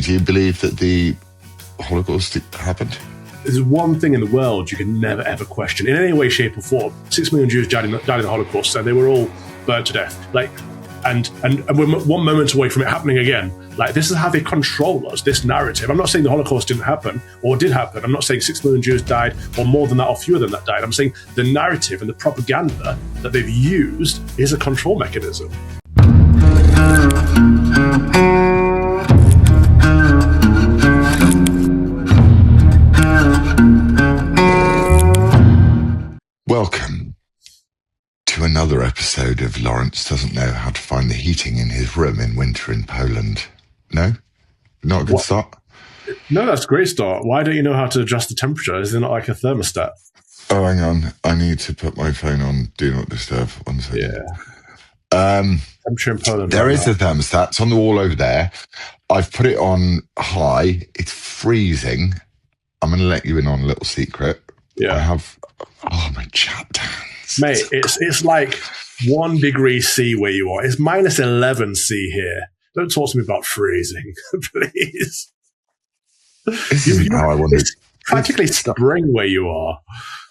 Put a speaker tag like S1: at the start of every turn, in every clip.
S1: Do you believe that the Holocaust happened?
S2: There's one thing in the world you can never ever question in any way, shape, or form. 6 million Jews died in the Holocaust, and they were all burnt to death. And we're one moment away from it happening again. This is how they control us, this narrative. I'm not saying the Holocaust didn't happen or did happen. I'm not saying 6 million Jews died or more than that or fewer than that died. I'm saying the narrative and the propaganda that they've used is a control mechanism.
S1: Welcome to another episode of Laurence Doesn't Know How to Find the Heating in His Room in Winter in Poland. No? Not a good start?
S2: No, that's a great start. Why don't you know how to adjust the temperature? Is it not like a thermostat?
S1: Oh, hang on. I need to put my phone on Do Not Disturb. 1 second.
S2: Yeah. Temperature in Poland.
S1: There is a thermostat. It's on the wall over there. I've put it on high. It's freezing. I'm going to let you in on a little secret.
S2: Yeah.
S1: I have... Oh, my chat dance.
S2: Mate, it's like 1 degree C where you are. It's minus 11 C here. Don't talk to me about freezing, please.
S1: This isn't how I wanted.
S2: It's practically spring where you are.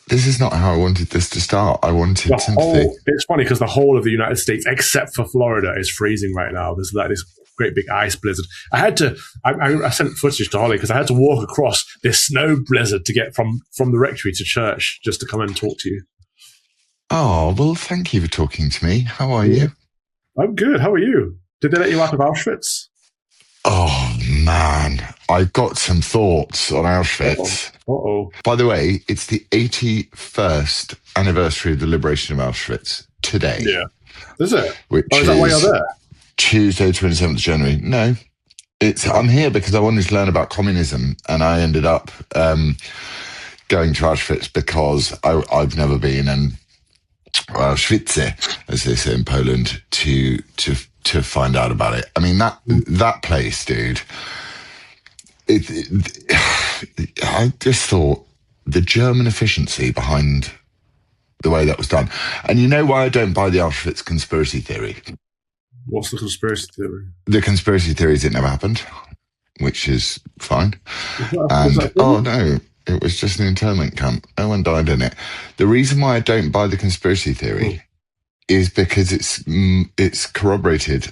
S1: This is not how I wanted this to start. I wanted sympathy.
S2: It's funny because the whole of the United States, except for Florida, is freezing right now. There's this great big ice blizzard. I sent footage to Holly because I had to walk across this snow blizzard to get from the rectory to church just to come and talk to you.
S1: Oh, well, thank you for talking to me. How are you?
S2: I'm good. How are you? Did they let you out of Auschwitz?
S1: Oh, man. I got some thoughts on Auschwitz.
S2: Uh-oh.
S1: By the way, it's the 81st anniversary of the liberation of Auschwitz today.
S2: Yeah. Is it?
S1: Is
S2: that why you're there?
S1: Tuesday, 27th of January. No. I'm here because I wanted to learn about communism, and I ended up going to Auschwitz because I've never been, and Auschwitz, as they say in Poland, to find out about it. I mean, that place, dude, I just thought the German efficiency behind the way that was done. And you know why I don't buy the Auschwitz conspiracy theory?
S2: What's the conspiracy theory?
S1: The conspiracy theory is it never happened, which is fine. No, it was just an internment camp. No one died in it. The reason why I don't buy the conspiracy theory is because it's corroborated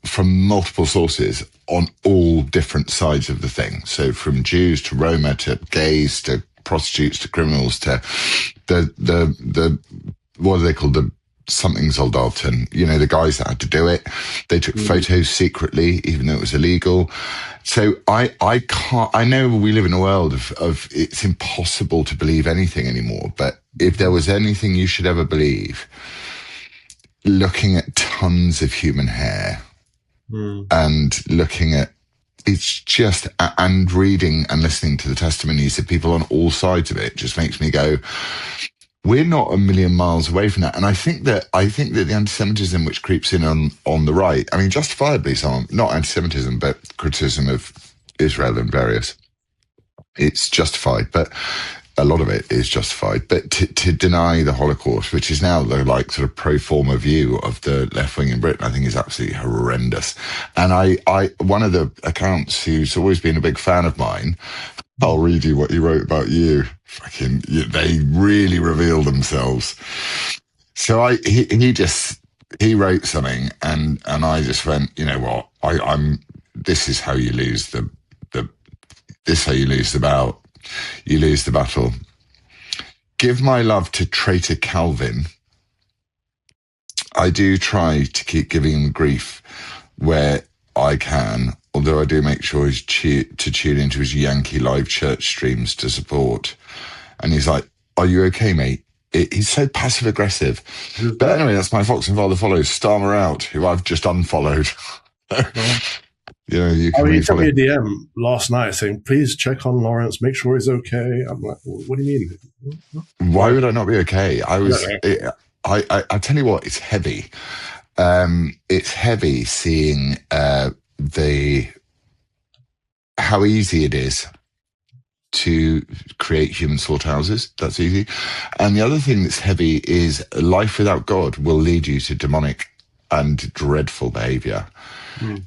S1: from multiple sources on all different sides of the thing. So from Jews to Roma to gays to prostitutes to criminals to the what are they called, the something Soldaten, the guys that had to do it. They took photos secretly, even though it was illegal. So I can't, I know we live in a world of it's impossible to believe anything anymore, but if there was anything you should ever believe, looking at tons of human hair and looking at, it's just, and reading and listening to the testimonies of people on all sides of it just makes me go, we're not a million miles away from that. And I think that the anti-Semitism which creeps in on the right, I mean, justifiably some, not anti-Semitism, but criticism of Israel and various, it's justified, but a lot of it is justified. But to deny the Holocaust, which is now the sort of pro forma view of the left wing in Britain, I think is absolutely horrendous. And I one of the accounts who's always been a big fan of mine, I'll read you what he wrote about you. They really reveal themselves. So he wrote something, and I just went, you know what? This is how you lose You lose the battle. Give my love to traitor Calvin. I do try to keep giving him grief where I can, although I do make sure to tune into his Yankee live church streams to support. And he's like, are you okay, mate? He's so passive-aggressive. But anyway, that's my Fox and Father follows, Starmer Out, who I've just unfollowed. You can
S2: he sent me a DM last night saying, please check on Laurence, make sure he's okay. I'm like, what do you mean?
S1: Why would I not be okay? I tell you what, it's heavy. It's heavy seeing how easy it is to create human slaughterhouses. That's easy. And the other thing that's heavy is life without God will lead you to demonic and dreadful behavior.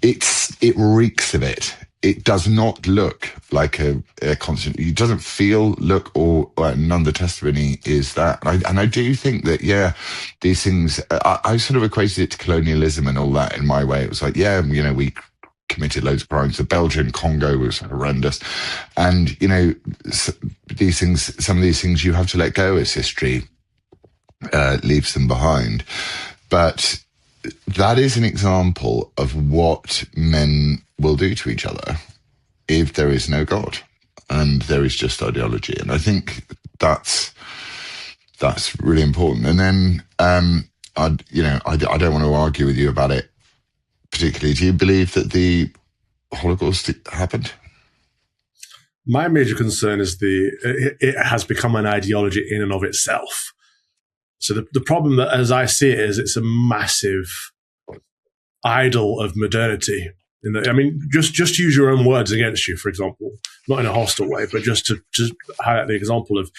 S1: it reeks of it. It does not look like a constant. It doesn't feel, look, or none of the testimony is that. And I do think that, these things, I sort of equated it to colonialism and all that in my way. It was like, we committed loads of crimes. The Belgian Congo was horrendous. And, these things, some of these things you have to let go as history leaves them behind. But that is an example of what men will do to each other if there is no God and there is just ideology. And I think that's really important. And then, I don't want to argue with you about it particularly. Do you believe that the Holocaust happened?
S2: My major concern is it has become an ideology in and of itself. So the problem that, as I see it, is it's a massive idol of modernity. Just use your own words against you, for example, not in a hostile way, but just to highlight the example of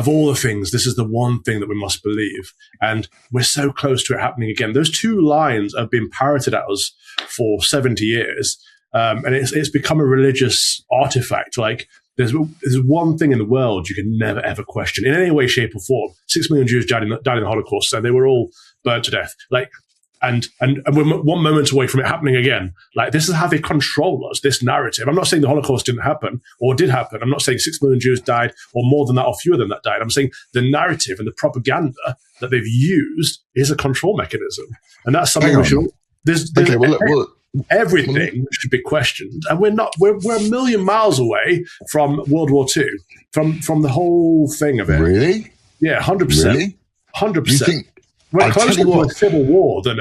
S2: all the things, this is the one thing that we must believe. And we're so close to it happening again. Those two lines have been parroted at us for 70 years. And it's become a religious artifact. Like, there's one thing in the world you can never, ever question in any way, shape, or form. 6 million Jews died in the Holocaust, and they were all burnt to death. Like, and we're one moment away from it happening again. Like, this is how they control us, this narrative. I'm not saying the Holocaust didn't happen or did happen. I'm not saying 6 million Jews died or more than that or fewer than that died. I'm saying the narrative and the propaganda that they've used is a control mechanism. And that's something we should... Everything should be questioned, and we're a million miles away from World War II, from the whole thing of it.
S1: Really?
S2: Yeah, 100%.
S1: Really?
S2: 100%. We're closer to a civil war than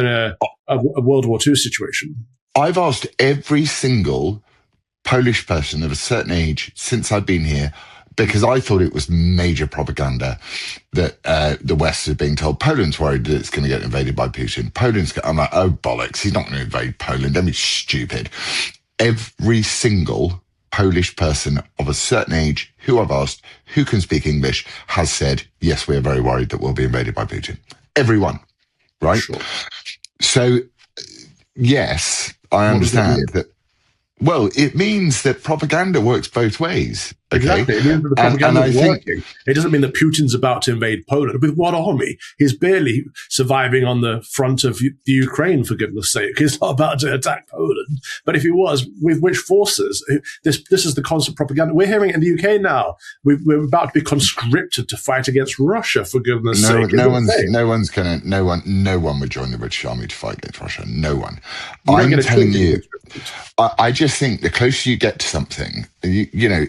S2: a World War II situation.
S1: I've asked every single Polish person of a certain age since I've been here, because I thought it was major propaganda that the West is being told Poland's worried that it's going to get invaded by Putin. I'm like, oh, bollocks, he's not going to invade Poland. Don't be stupid. Every single Polish person of a certain age who I've asked, who can speak English, has said, yes, we are very worried that we'll be invaded by Putin. Everyone, right? Sure. So, yes, I understand that. Well, it means that propaganda works both ways. Okay?
S2: Exactly. It means that the propaganda is working. It doesn't mean that Putin's about to invade Poland. With what army? He's barely surviving on the front of the Ukraine, for goodness sake. He's not about to attack Poland. But if he was, with which forces? This is the constant propaganda. We're hearing it in the UK now. We're about to be conscripted to fight against Russia, for goodness sake.
S1: No one would join the British Army to fight against Russia. No one. I'm telling you, I just think the closer you get to something, you know,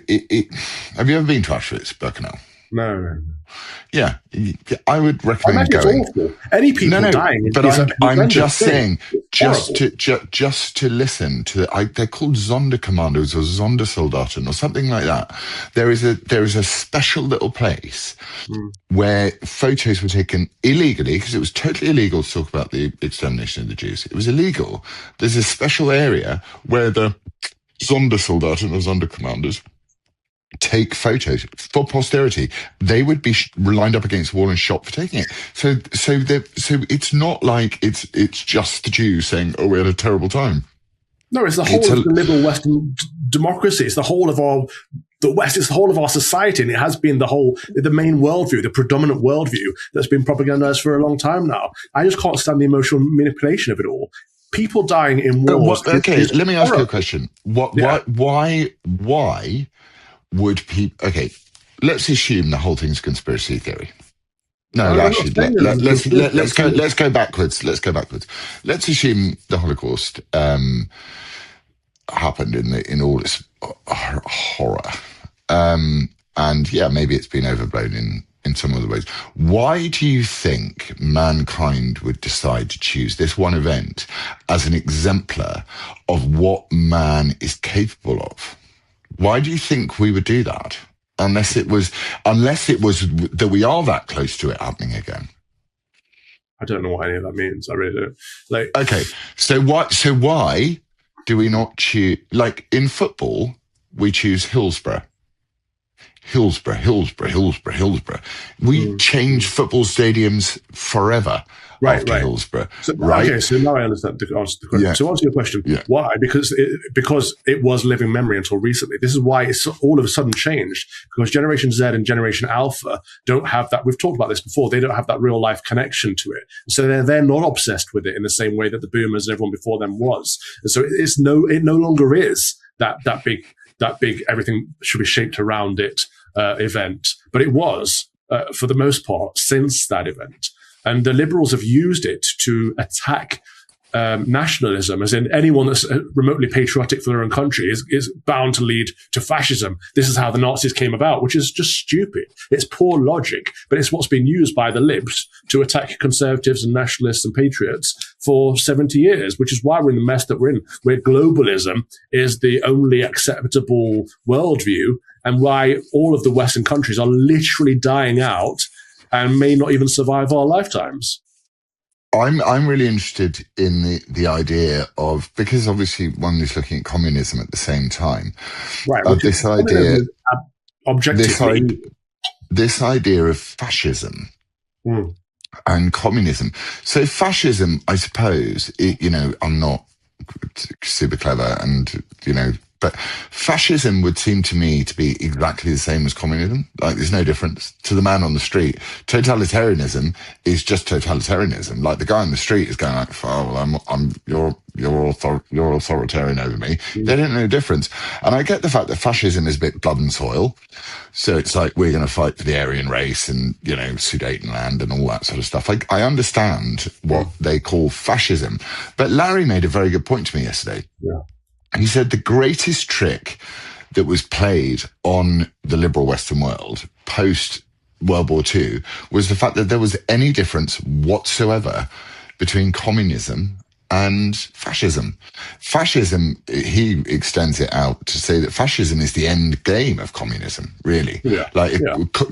S1: have you ever been to Auschwitz-Birkenau?
S2: No.
S1: Yeah, I would recommend going.
S2: It's awful. Any people dying,
S1: but I'm just saying, just to listen to they're called Sonderkommandos or Sondersoldaten or something like that. There is a special little place where photos were taken illegally, because it was totally illegal to talk about the extermination of the Jews. It was illegal. There's a special area where the Sondersoldaten or Sonderkommandos take photos for posterity. They would be lined up against the wall and shot for taking it. So it's not like it's just the Jews saying, "Oh, we had a terrible time."
S2: No, it's the whole of the liberal Western democracy. It's the whole of the West. It's the whole of our society, and it has been the main worldview, the predominant worldview that's been propagandized for a long time now. I just can't stand the emotional manipulation of it all. People dying in wars.
S1: Okay, let me ask you a question. Why would people? Okay, let's assume the whole thing's conspiracy theory. No, actually, let's go backwards. Let's assume the Holocaust happened in all its horror, and maybe it's been overblown in some other ways. Why do you think mankind would decide to choose this one event as an exemplar of what man is capable of? Why do you think we would do that? Unless it was that we are that close to it happening again.
S2: I don't know what any of that means. I really don't.
S1: Okay, so why do we not choose? Like in football, we choose Hillsborough. Hillsborough. We changed football stadiums forever after Hillsborough.
S2: So, okay, so now I understand the answer to the question. So answer your question, why? Because it was living memory until recently. This is why it's all of a sudden changed, because Generation Z and Generation Alpha don't have that. We've talked about this before. They don't have that real life connection to it. So they're not obsessed with it in the same way that the boomers and everyone before them was. And so it no longer is that big everything should be shaped around it event. But it was, for the most part, since that event. And the liberals have used it to attack nationalism, as in anyone that's remotely patriotic for their own country is bound to lead to fascism. This is how the Nazis came about, which is just stupid. It's poor logic, but it's what's been used by the libs to attack conservatives and nationalists and patriots for 70 years, which is why we're in the mess that we're in, where globalism is the only acceptable worldview, and why all of the Western countries are literally dying out and may not even survive our lifetimes.
S1: I'm really interested in the idea of, because obviously one is looking at communism at the same time.
S2: Right.
S1: This idea of fascism and communism. So fascism, I suppose, I'm not super clever and, but fascism would seem to me to be exactly the same as communism. Like, there's no difference to the man on the street. Totalitarianism is just totalitarianism. Like, the guy on the street is going like, "Oh, well, you're authoritarian over me." They don't know the difference. And I get the fact that fascism is a bit blood and soil. So it's like, we're going to fight for the Aryan race and, Sudetenland and all that sort of stuff. I understand what they call fascism. But Larry made a very good point to me yesterday.
S2: Yeah.
S1: He said the greatest trick that was played on the liberal Western world post World War II was the fact that there was any difference whatsoever between communism and fascism. Fascism, he extends it out to say that fascism is the end game of communism, really.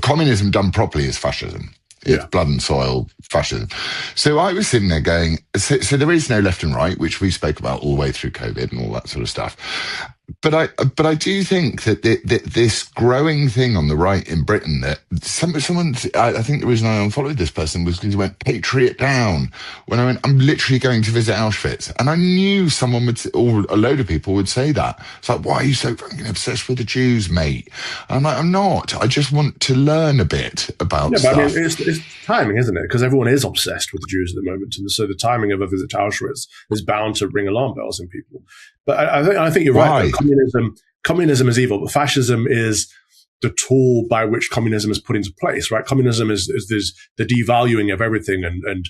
S1: Communism done properly is fascism. It's blood and soil fascism. So I was sitting there going, so there is no left and right, which we spoke about all the way through COVID and all that sort of stuff. But I do think that this growing thing on the right in Britain, that someone, I think the reason I unfollowed this person was because he went patriot down when I went, I'm literally going to visit Auschwitz. And I knew someone would, or a load of people would say that. It's like, why are you so fucking obsessed with the Jews, mate? And I'm like, I'm not. I just want to learn a bit about stuff.
S2: But I mean, it's timing, isn't it? Because everyone is obsessed with the Jews at the moment. And so the timing of a visit to Auschwitz is bound to ring alarm bells in people. But I think you're right. Communism is evil, but fascism is the tool by which communism is put into place, right? Communism is the devaluing of everything and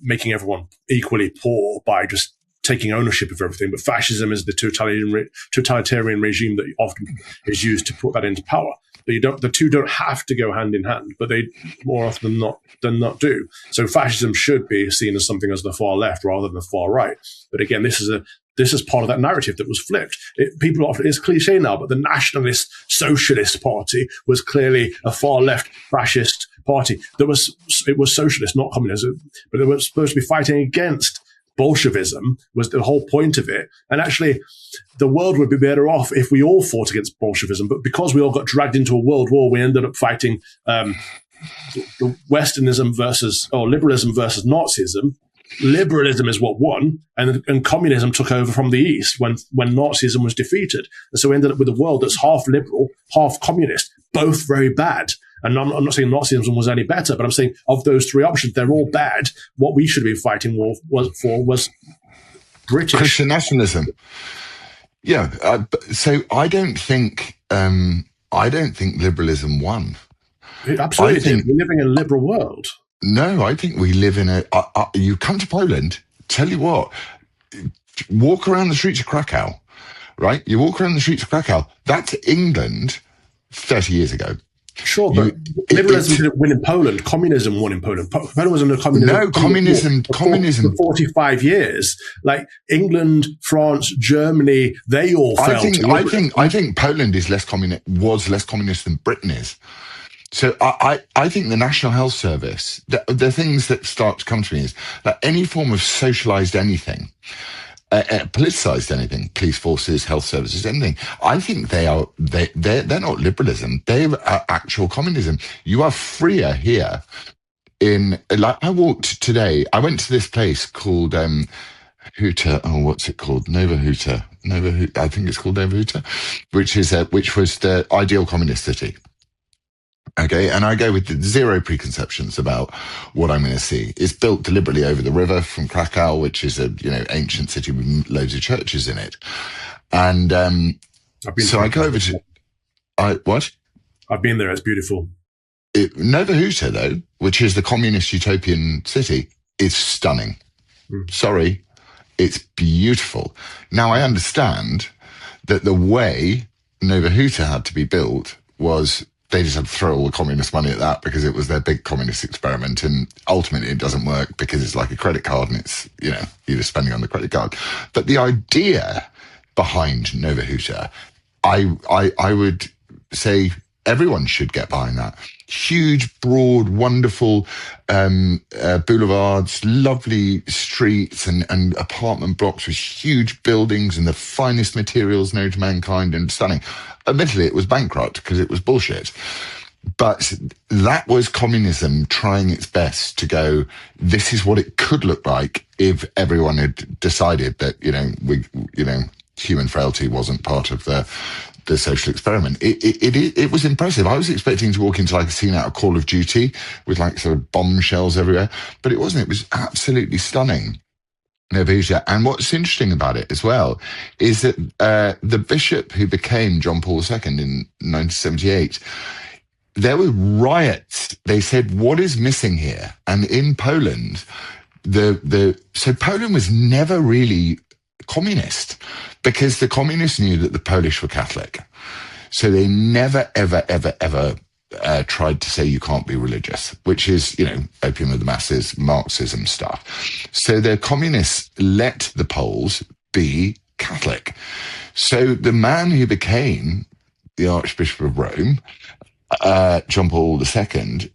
S2: making everyone equally poor by just taking ownership of everything. But fascism is the totalitarian regime that often is used to put that into power. But the two don't have to go hand in hand, but they more often than not do. So fascism should be seen as something as the far left rather than the far right. But again, this is part of that narrative that was flipped. It's cliche now, but the Nationalist Socialist Party was clearly a far left fascist party. It was socialist, not communism, but they were supposed to be fighting against Bolshevism, was the whole point of it. And actually, the world would be better off if we all fought against Bolshevism. But because we all got dragged into a world war, we ended up fighting the Westernism liberalism versus Nazism. Liberalism is what won, and communism took over from the East when Nazism was defeated. And so we ended up with a world that's half liberal, half communist, both very bad. And I'm not saying Nazism was any better, but I'm saying of those three options, they're all bad. What we should be fighting was British
S1: Christian nationalism. Yeah, so I don't think liberalism won.
S2: It absolutely did. We're living in a liberal world.
S1: No, I think we live in you come to Poland, tell you what, walk around the streets of Krakow, right? You walk around the streets of Krakow, that's England 30 years ago.
S2: Sure, but liberalism didn't win in Poland. Communism won in Poland. Poland was under communism.
S1: No, communism.
S2: For 45 years. Like England, France, Germany, they all fell.
S1: I think Poland was less communist than Britain is. So I think the National Health Service, the things that start to come to me is that any form of socialized anything politicized anything, police forces, health services, anything. I think they're not liberalism. They're actual communism. You are freer here. I walked today. I went to this place called Hooter. Oh, what's it called? Nova Hooter. I think it's called Nova Hooter, which was the ideal communist city. Okay, and I go with zero preconceptions about what I'm going to see. It's built deliberately over the river from Krakow, which is a ancient city with loads of churches in it. And so I go over to what?
S2: I've been there. It's beautiful.
S1: Nova Hooter, though, which is the communist utopian city, is stunning. Sorry, it's beautiful. Now I understand that the way Nova Hooter had to be built was, they just had to throw all the communist money at that because it was their big communist experiment, and ultimately it doesn't work because it's like a credit card and it's, you're just spending on the credit card. But the idea behind Nova Hooter, I would say everyone should get behind that. Huge, broad, wonderful boulevards, lovely streets and apartment blocks with huge buildings and the finest materials known to mankind, and stunning. Admittedly, it was bankrupt because it was bullshit. But that was communism trying its best to go, this is what it could look like if everyone had decided that, human frailty wasn't part of the social experiment. It was impressive. I was expecting to walk into like a scene out of Call of Duty with like sort of bombshells everywhere, but it wasn't. It was absolutely stunning. And what's interesting about it as well is that the bishop who became John Paul II in 1978, there were riots. They said, what is missing here? And in Poland, so Poland was never really communist because the communists knew that the Polish were Catholic. So they never, ever, ever, ever tried to say you can't be religious, which is, opium of the masses, Marxism stuff. So the communists let the Poles be Catholic. So the man who became the Archbishop of Rome, John Paul II,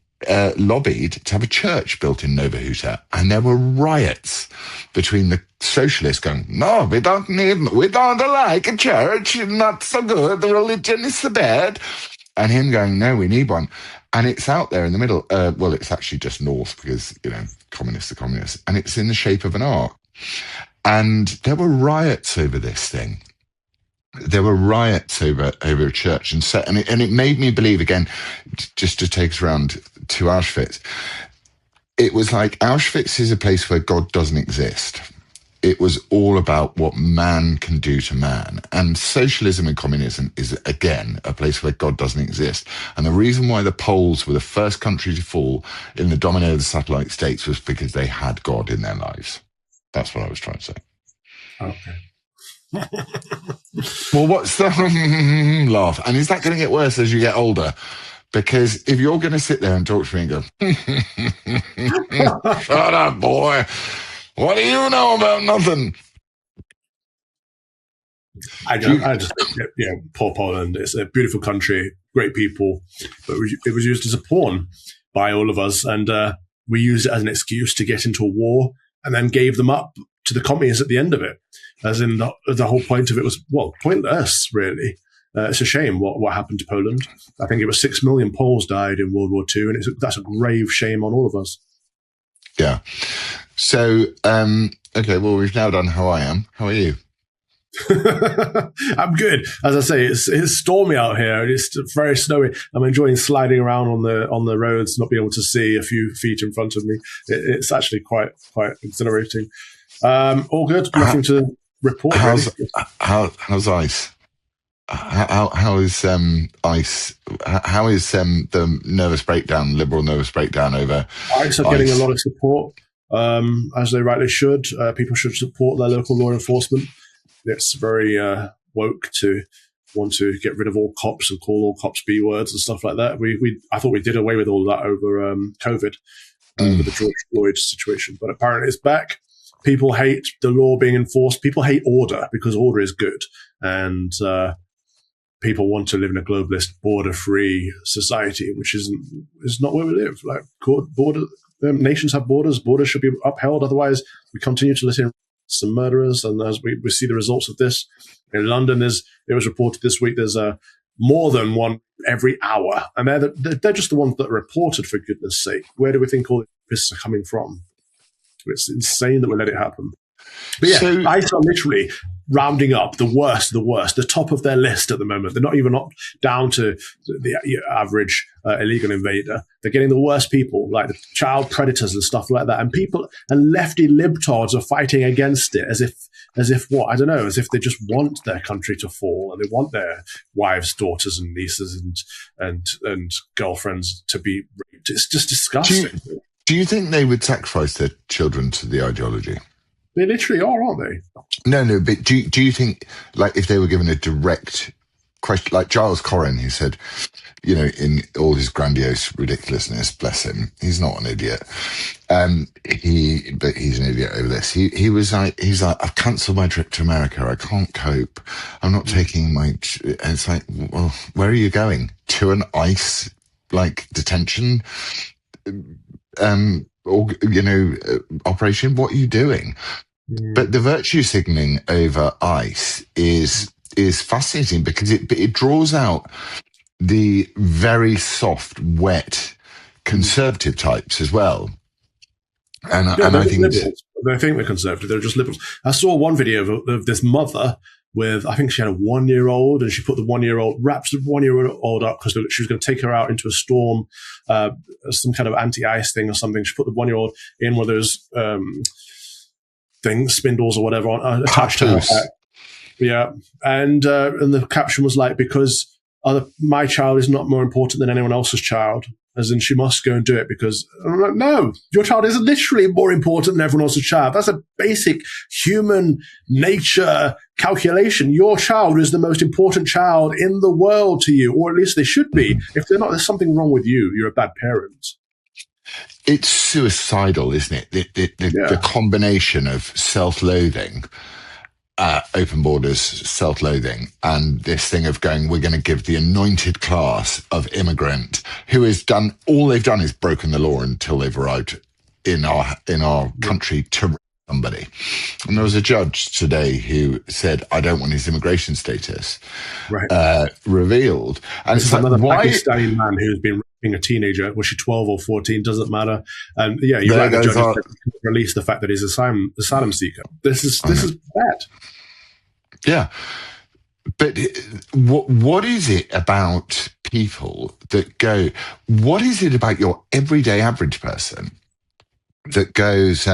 S1: lobbied to have a church built in Nova Hooter, and there were riots between the socialists going, no, we don't like a church, not so good, the religion is so bad, and him going, no, we need one. And it's out there in the middle. Well, it's actually just north because, communists are communists, and it's in the shape of an arc. And there were riots over this thing. There were riots over a church, and it made me believe again, just to take us around to Auschwitz. It was like Auschwitz is a place where God doesn't exist. It was all about what man can do to man, and socialism and communism is again a place where God doesn't exist. And the reason why the Poles were the first country to fall in the domino of the satellite states was because they had God in their lives. That's what I was trying to say.
S2: Okay.
S1: Well, what's the laugh? And is that going to get worse as you get older? Because if you're going to sit there and talk to me and go, shut up, boy. What do you know about nothing?
S2: I just poor Poland. It's a beautiful country, great people, but it was used as a pawn by all of us, and we used it as an excuse to get into a war, and then gave them up to the communists at the end of it. As in the whole point of it was, pointless, really. It's a shame what happened to Poland. I think it was 6 million Poles died in World War II, and that's a grave shame on all of us.
S1: Yeah. So, okay, well, we've now done how I am. How are you?
S2: I'm good. As I say, it's stormy out here, and it's very snowy. I'm enjoying sliding around on the roads, not being able to see a few feet in front of me. It's actually quite exhilarating. All good. Nothing to report.
S1: How's ice? How is ice? How is the nervous breakdown, liberal nervous breakdown over
S2: ice? Are getting a lot of support, as they rightly should. People should support their local law enforcement. It's very woke to want to get rid of all cops and call all cops B words and stuff like that. I thought we did away with all that over COVID with the George Floyd situation, but apparently it's back. People hate the law being enforced. People hate order because order is good, and people want to live in a globalist, border-free society, which is not where we live. Like nations have borders. Borders should be upheld. Otherwise, we continue to let in some murderers. And as we see the results of this in London, it was reported this week there's more than one every hour, and they're just the ones that are reported. For goodness' sake, where do we think all this are coming from? It's insane that we let it happen. But yeah, so, ICE are literally rounding up the worst, the top of their list at the moment. They're not even up down to the average illegal invader. They're getting the worst people, like the child predators and stuff like that. And people and lefty libtards are fighting against it as if what? I don't know, as if they just want their country to fall and they want their wives, daughters, and nieces and girlfriends to be raped. It's just disgusting.
S1: Do you think they would sacrifice their children to the ideology?
S2: They literally are, aren't they?
S1: No, but do you think, like, if they were given a direct question, like Giles Corrin, who said, you know, in all his grandiose ridiculousness, bless him, he's not an idiot. But he's an idiot over this. He's like, I've cancelled my trip to America. I can't cope. I'm not taking my. And it's like, well, where are you going? To an ICE detention? Or, you know, operation? What are you doing? But the virtue signaling over ICE is fascinating because it draws out the very soft, wet conservative types as well. And I think
S2: they think they're conservative. They're just liberals. I saw one video of this mother with, I think she had a 1-year-old, and she put the 1-year-old, wraps the 1-year-old up because she was going to take her out into a storm, some kind of anti-ice thing or something. She put the 1-year-old in one of those things, spindles or whatever, attached to her back. Yeah, and the caption was like, because my child is not more important than anyone else's child, as in she must go and do it because, I'm like, no, your child is literally more important than everyone else's child. That's a basic human nature calculation. Your child is the most important child in the world to you, or at least they should be. If they're not, there's something wrong with you. You're a bad parent.
S1: It's suicidal, isn't it? The combination of self-loathing, open borders, self-loathing, and this thing of going, we're going to give the anointed class of immigrant who has done, all they've done is broken the law until they've arrived in our country to somebody. And there was a judge today who said, I don't want his immigration status revealed. And it's
S2: another
S1: like,
S2: Pakistani man who's been raping a teenager. Was she 12 or 14? Doesn't matter. And yeah, you're right. The judge released the fact that he's an asylum seeker. This is bad.
S1: Yeah. But what is it about people that go, what is it about your everyday average person that goes,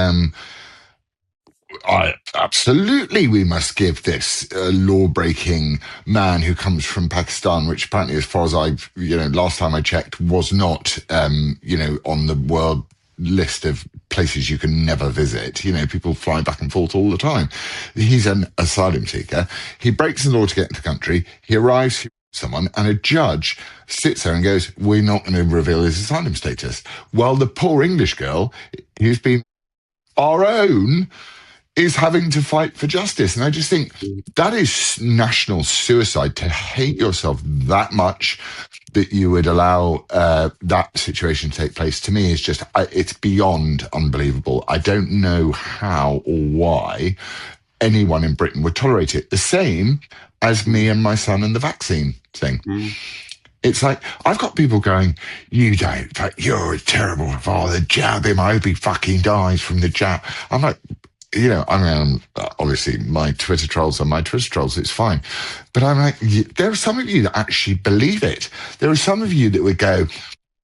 S1: absolutely, we must give this law-breaking man who comes from Pakistan, which apparently, as far as last time I checked, was not, on the world list of places you can never visit. You know, people fly back and forth all the time. He's an asylum seeker. He breaks the law to get into the country. He arrives, someone, and a judge sits there and goes, we're not going to reveal his asylum status. While the poor English girl, who's been our own, is having to fight for justice. And I just think that is national suicide, to hate yourself that much that you would allow that situation to take place. To me, is just, it's beyond unbelievable. I don't know how or why anyone in Britain would tolerate it. The same as me and my son and the vaccine thing. It's like, I've got people going, you're a terrible father, jab him, I hope he fucking dies from the jab. I'm like, obviously my Twitter trolls are my Twitter trolls, it's fine. But I'm like, there are some of you that actually believe it. There are some of you that would go,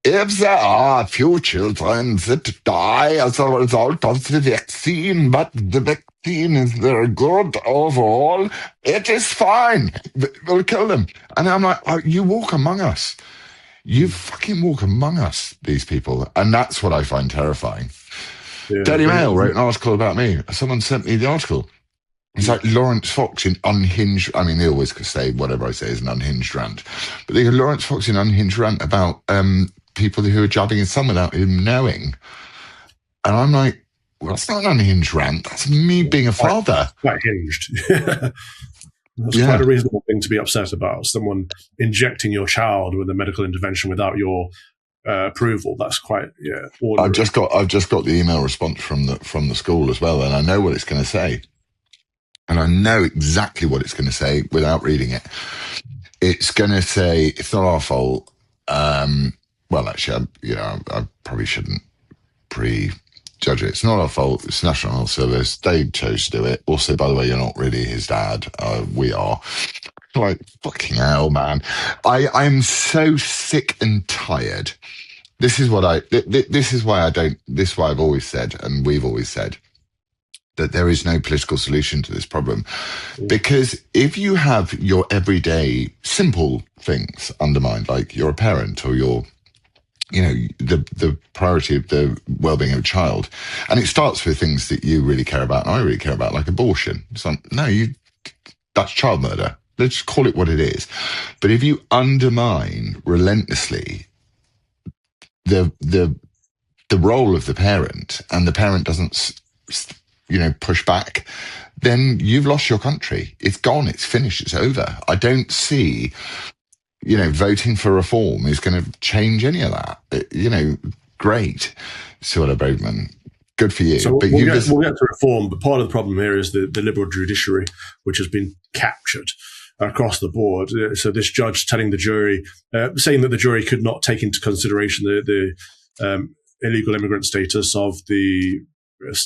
S1: if there are a few children that die as a result of the vaccine, but the vaccine is very good overall, it is fine. We'll kill them. And I'm like, you walk among us. You fucking walk among us, these people. And that's what I find terrifying. Yeah, Daily Mail wrote an article about me. Someone sent me the article. It's like Laurence Fox in Unhinged. I mean, they always say whatever I say is an unhinged rant. But they had Laurence Fox in Unhinged rant about people who are jabbing his son without him knowing. And I'm like, well, that's not an unhinged rant. That's me being a father.
S2: Quite hinged. That's quite a reasonable thing to be upset about. Someone injecting your child with a medical intervention without your approval. That's quite ordinary.
S1: I've just got the email response from the school as well, and I know what it's going to say. and I know exactly what it's going to say without reading it. It's going to say, it's not our fault. Well, actually, I probably shouldn't prejudge it. It's not our fault. It's National Health Service. They chose to do it. Also, by the way, you're not really his dad. We are. Like, fucking hell, man. I'm so sick and tired. This is why I've always said, and we've always said, that there is no political solution to this problem. Because if you have your everyday simple things undermined, like you're a parent or you're, the priority of the well-being of a child, and it starts with things that you really care about and I really care about, like abortion. It's like, that's child murder. Let's just call it what it is. But if you undermine relentlessly the role of the parent, and the parent doesn't push back, then you've lost your country. It's gone. It's finished. It's over. I don't see, voting for reform is going to change any of that. Great, Suella Braverman. Good for you.
S2: So we'll get to reform, but part of the problem here is the liberal judiciary, which has been captured across the board. So this judge telling the jury, saying that the jury could not take into consideration the illegal immigrant status of the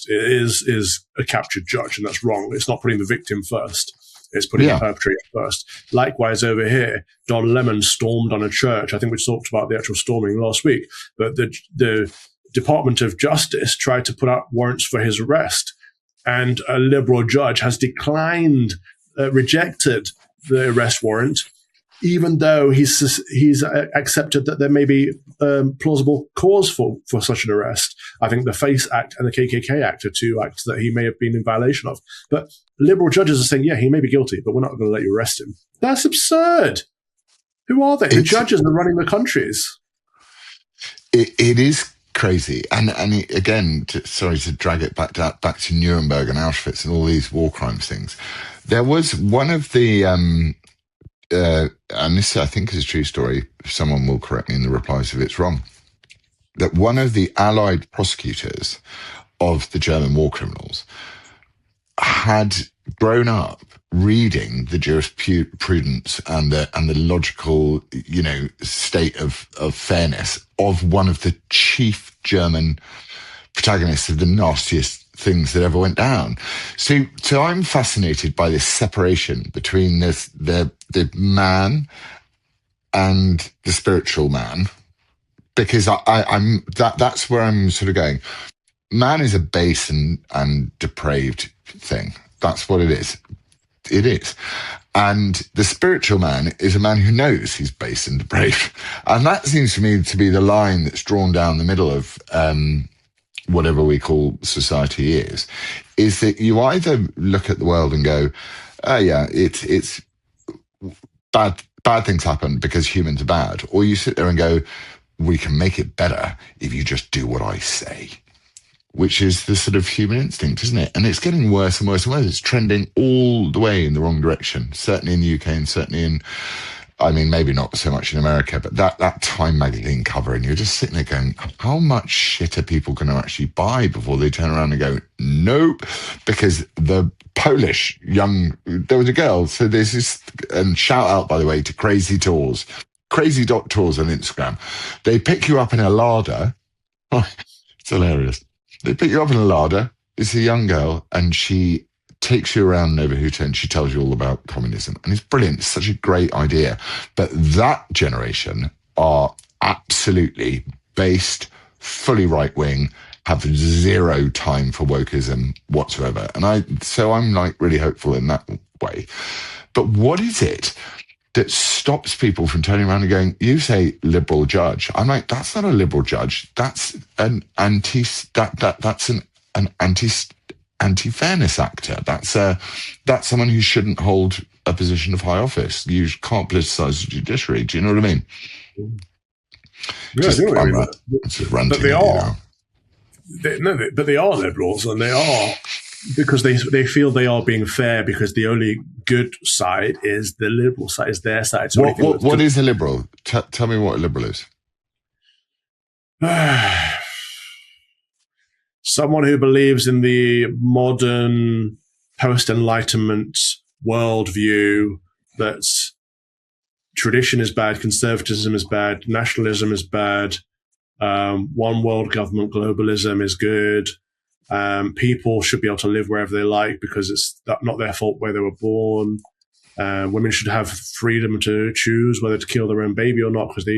S2: is a captured judge, and that's wrong. It's not putting the victim first. It's putting the perpetrator first. Likewise, over here, Don Lemon stormed on a church. I think we talked about the actual storming last week, but the Department of Justice tried to put out warrants for his arrest, and a liberal judge has rejected the arrest warrant, even though he's accepted that there may be plausible cause for such an arrest. I think the FACE Act and the KKK Act are two acts that he may have been in violation of. But liberal judges are saying, yeah, he may be guilty, but we're not going to let you arrest him. That's absurd. Who are they? The judges are running the countries.
S1: It is crazy. And again, sorry to drag it back to Nuremberg and Auschwitz and all these war crimes things. There was one of the... and this I think is a true story, someone will correct me in the replies if it's wrong, that one of the Allied prosecutors of the German war criminals had grown up reading the jurisprudence and the logical, state of fairness of one of the chief German protagonists of the nastiest things that ever went down. So I'm fascinated by this separation between the man and the spiritual man, because that's where I'm sort of going. Man is a base and depraved thing. That's what it is. It is. And the spiritual man is a man who knows he's base and depraved. And that seems to me to be the line that's drawn down the middle of whatever we call society is that you either look at the world and go, oh yeah, it's bad things happen because humans are bad, or you sit there and go, we can make it better if you just do what I say, which is the sort of human instinct, isn't it? And it's getting worse and worse and worse. It's trending all the way in the wrong direction, certainly in the UK and certainly maybe not so much in America, but that Time magazine cover, and you're just sitting there going, how much shit are people going to actually buy before they turn around and go, nope? Because the Polish there was a girl, so there's this, and shout out, by the way, to Crazy Tours on Instagram. They pick you up in a larder. It's hilarious. They pick you up in a larder. It's a young girl, and she takes you around Neighborhood and she tells you all about communism. And it's brilliant. It's such a great idea. But that generation are absolutely based, fully right-wing, have zero time for wokeism whatsoever. And I'm like really hopeful in that way. But what is it that stops people from turning around and going, you say liberal judge. I'm like, that's not a liberal judge. That's an anti-fairness actor. That's someone who shouldn't hold a position of high office. You can't politicize the judiciary. Do you know what I mean?
S2: Yeah, I do what you mean. But they are. But they are liberals, and they are because they feel they are being fair because the only good side is the liberal side, is their side. So
S1: what is a liberal? Tell me what a liberal is.
S2: Someone who believes in the modern post-Enlightenment worldview that tradition is bad, conservatism is bad, nationalism is bad, one world government, globalism is good. People should be able to live wherever they like because it's not their fault where they were born. Women should have freedom to choose whether to kill their own baby or not because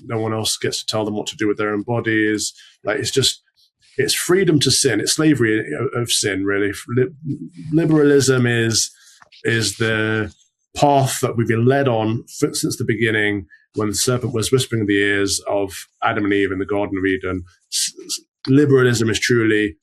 S2: no one else gets to tell them what to do with their own bodies. Like it's freedom to sin. It's slavery of sin, really. Liberalism is the path that we've been led on since the beginning when the serpent was whispering in the ears of Adam and Eve in the Garden of Eden. Liberalism is truly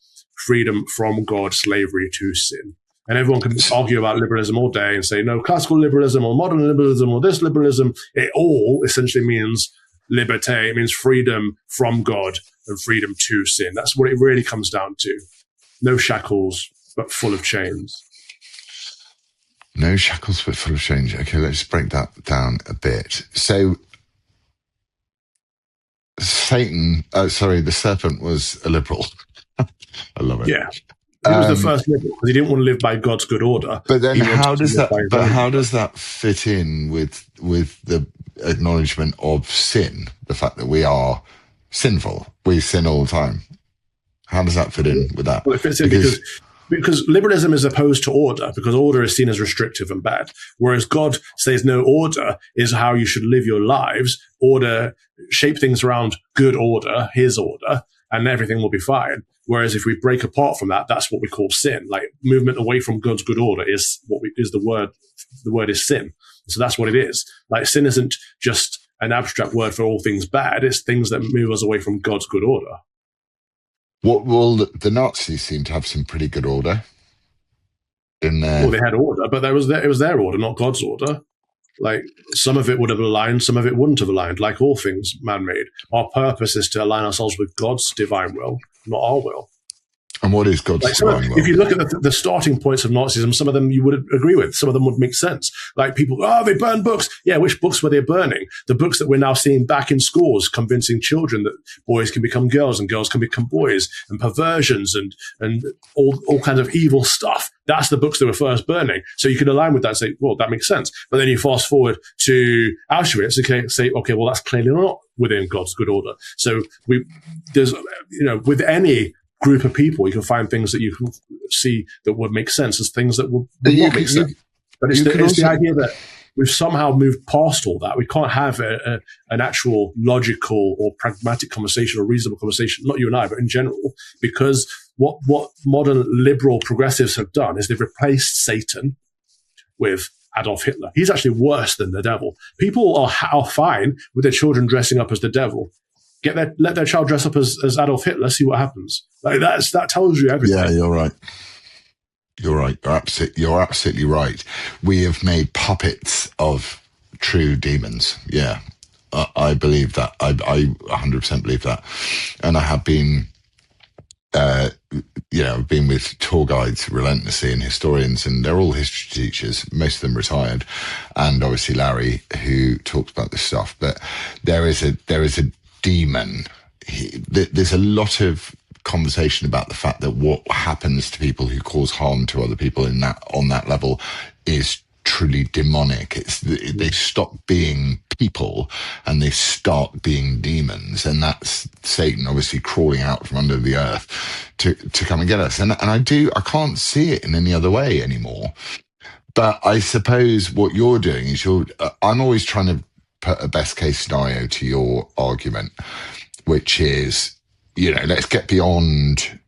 S2: freedom from God, slavery to sin. And everyone can argue about liberalism all day and say, no, classical liberalism or modern liberalism or this liberalism. It all essentially means liberté. It means freedom from God and freedom to sin. That's what it really comes down to. No shackles, but full of chains.
S1: No shackles, but full of chains. Okay, let's break that down a bit. So the serpent was a liberal. I love it.
S2: Yeah. He was the first liberal because he didn't want to live by God's good order.
S1: But then how does that fit in with the acknowledgement of sin? The fact that we are sinful. We sin all the time. How does that fit in with that?
S2: Well, it fits in because liberalism is opposed to order, because order is seen as restrictive and bad. Whereas God says no, order is how you should live your lives. Order, shape things around good order, his order, and everything will be fine. Whereas if we break apart from that, that's what we call sin. Like movement away from God's good order is the word. The word is sin. So that's what it is. Like sin isn't just an abstract word for all things bad. It's things that move us away from God's good order.
S1: Well, the Nazis seem to have some pretty good order in there.
S2: Well, they had order, but it was their order, not God's order. Like some of it would have aligned, some of it wouldn't have aligned, like all things man-made. Our purpose is to align ourselves with God's divine will, not our will.
S1: And what is God's divine will?
S2: If you look at the starting points of Nazism, some of them you would agree with. Some of them would make sense. Like people, they burn books. Yeah, which books were they burning? The books that we're now seeing back in schools, convincing children that boys can become girls and girls can become boys, and perversions and all kinds of evil stuff. That's the books that were first burning. So you could align with that and say, well, that makes sense. But then you fast forward to Auschwitz and say, okay, well, that's clearly not within God's good order. So with any group of people, you can find things that you can see that would make sense as things that would not make sense. But it's the idea that we've somehow moved past all that. We can't have an actual logical or pragmatic conversation or reasonable conversation, not you and I, but in general, because what modern liberal progressives have done is they've replaced Satan with Adolf Hitler. He's actually worse than the devil. People are fine with their children dressing up as the devil. Let their child dress up as Adolf Hitler, see what happens. Like that tells you everything.
S1: Yeah, you're right. You're right. You're absolutely right. We have made puppets of true demons. Yeah, I believe that. I 100% believe that. And I have been, I've been with tour guides relentlessly and historians, and they're all history teachers, most of them retired, and obviously Larry, who talks about this stuff. But there is a demon. There's a lot of conversation about the fact that what happens to people who cause harm to other people on that level is truly demonic. They stop being people and they start being demons, and that's Satan obviously crawling out from under the earth to come and get us. And I can't see it in any other way anymore. But I suppose what you're doing is I'm always trying to put a best case scenario to your argument, which is, let's get beyond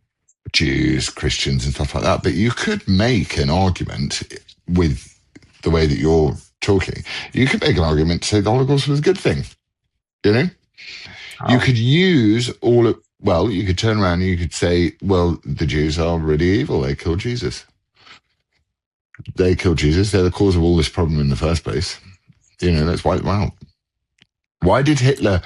S1: Jews, Christians and stuff like that. But you could make an argument with the way that you're talking. You could make an argument to say the Holocaust was a good thing. You could use you could turn around and you could say, well, the Jews are really evil. They killed Jesus. They're the cause of all this problem in the first place. Let's wipe them out. Why did Hitler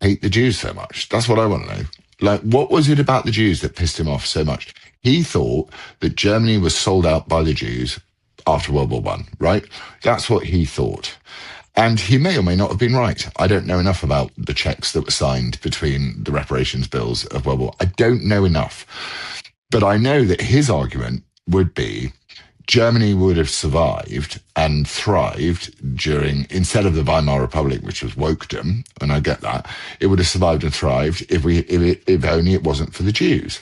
S1: hate the Jews so much? That's what I want to know. Like, what was it about the Jews that pissed him off so much? He thought that Germany was sold out by the Jews after World War I, right? That's what he thought. And he may or may not have been right. I don't know enough about the checks that were signed between the reparations bills of World War. I don't know enough. But I know that his argument would be Germany would have survived and thrived instead of the Weimar Republic, which was wokedom, and I get that, it would have survived and thrived if only it wasn't for the Jews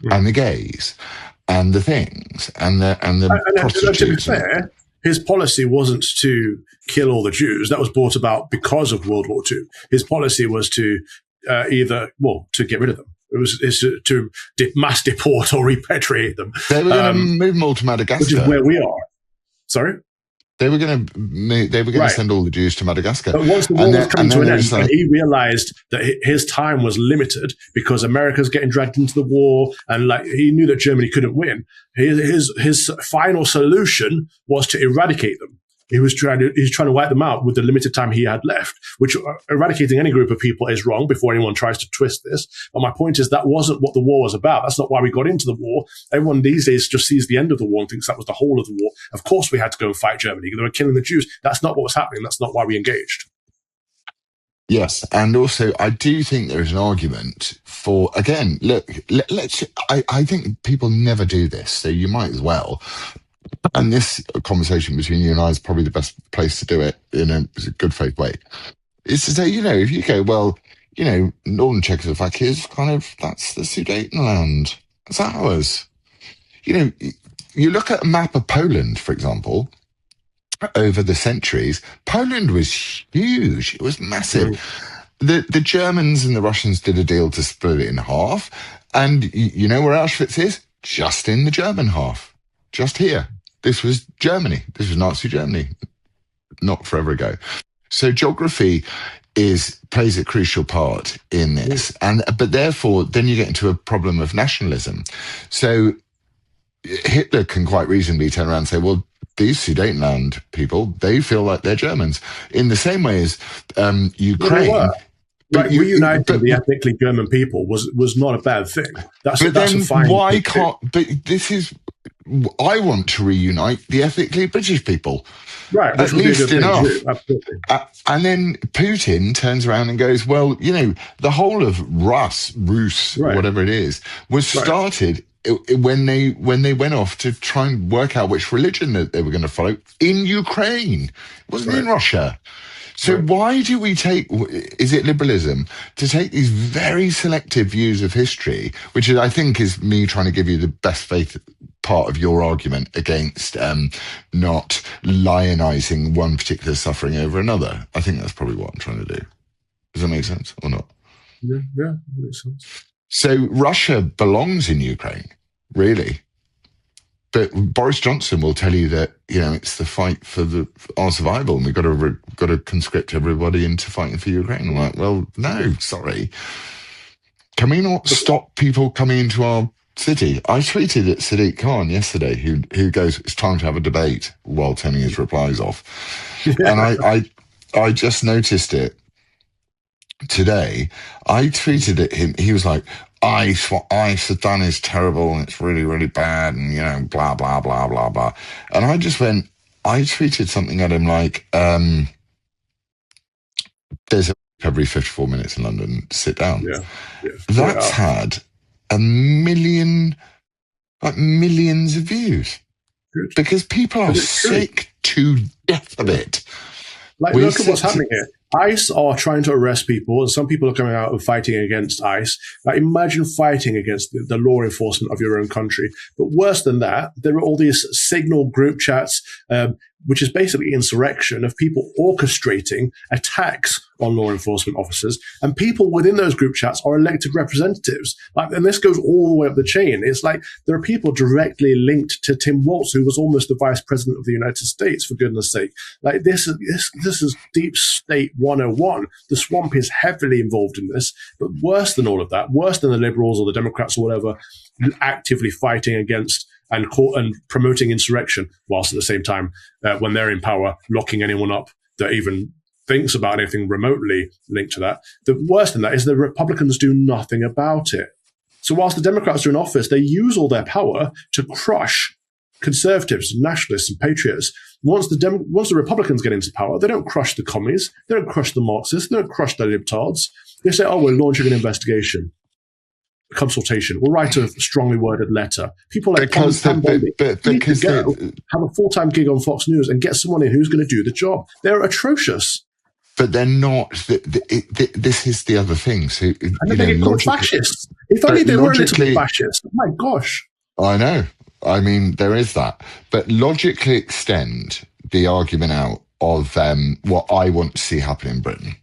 S1: and the gays and the things and the prostitutes.
S2: To be fair, his policy wasn't to kill all the Jews. That was brought about because of World War II. His policy was to to get rid of them. It was to mass deport or repatriate them.
S1: They were going to move them all to Madagascar,
S2: which is where we are. Sorry,
S1: they were going to send all the Jews to Madagascar.
S2: But once the war was coming to an end, and he realized that his time was limited because America's getting dragged into the war, and he knew that Germany couldn't win. His final solution was to eradicate them. He was trying to wipe them out with the limited time he had left, which eradicating any group of people is wrong before anyone tries to twist this. But my point is that wasn't what the war was about. That's not why we got into the war. Everyone these days just sees the end of the war and thinks that was the whole of the war. Of course we had to go and fight Germany. They were killing the Jews. That's not what was happening. That's not why we engaged.
S1: Yes, and also I do think there is an argument for, again, look, I think people never do this, so you might as well. And this conversation between you and I is probably the best place to do it in a good faith way. Is to say, if you go, well, northern Czechoslovakia is that's the Sudetenland. It's ours. You look at a map of Poland, for example, over the centuries, Poland was huge. It was massive. The Germans and the Russians did a deal to split it in half. And you know where Auschwitz is? Just in the German half. Just here. This was Germany. This was Nazi Germany, not forever ago. So geography plays a crucial part in this, but therefore, then you get into a problem of nationalism. So Hitler can quite reasonably turn around and say, "Well, these Sudetenland people, they feel like they're Germans," in the same way as Ukraine.
S2: Reuniting the ethnically German people was not a bad thing. That's a fine thing.
S1: But this is. I want to reunite the ethnically British people.
S2: Right.
S1: At least enough. And then Putin turns around and goes, well, the whole of Rus, whatever it is, was started when they went off to try and work out which religion that they were going to follow in Ukraine. It wasn't in Russia. So why do we is it liberalism, to take these very selective views of history, which I think is me trying to give you the best faith part of your argument against not lionizing one particular suffering over another? I think that's probably what I'm trying to do. Does that make sense or not?
S2: Yeah, that makes sense.
S1: So Russia belongs in Ukraine, really. But Boris Johnson will tell you that, it's the fight for our survival, and we've got to conscript everybody into fighting for Ukraine. I'm like, well, no, sorry. Can we not stop people coming into our city? I tweeted at Sadiq Khan yesterday, who goes, "It's time to have a debate," while turning his replies off. And I just noticed it today. I tweeted at him. He was like, what ICE has done is terrible and it's really, really bad and, blah, blah, blah, blah, blah. And I just I tweeted something at him like, there's every 54 minutes in London, sit down.
S2: Yeah.
S1: That's had a million, millions of views. Good. Because people are sick to death of it.
S2: Look at what's happening here. ICE are trying to arrest people, and some people are coming out and fighting against ICE. Imagine fighting against the law enforcement of your own country. But worse than that, there are all these signal group chats, which is basically insurrection of people orchestrating attacks on law enforcement officers, and people within those group chats are elected representatives. And this goes all the way up the chain. It's like there are people directly linked to Tim Walz, who was almost the vice president of the United States, for goodness sake. This is deep state 101. The swamp is heavily involved in this, but worse than all of that, worse than the liberals or the Democrats or whatever, actively fighting against and promoting insurrection, whilst at the same time, when they're in power, locking anyone up that even thinks about anything remotely linked to that. The worst than that is the Republicans do nothing about it. So whilst the Democrats are in office, they use all their power to crush conservatives, nationalists, and patriots. Once the Republicans get into power, they don't crush the commies, they don't crush the Marxists, they don't crush the libtards. They say, "Oh, we're launching an investigation." consultation. We'll write a strongly worded letter. People like
S1: because
S2: Pam Bondi need to go
S1: they,
S2: have a full-time gig on Fox News and get someone in who's going to do the job. They're atrocious.
S1: but they're not. This is the other thing. So,
S2: and then they get called fascists. If only they were a little bit fascist. My gosh.
S1: I know. I mean, there is that. But logically extend the argument out of what I want to see happen in Britain.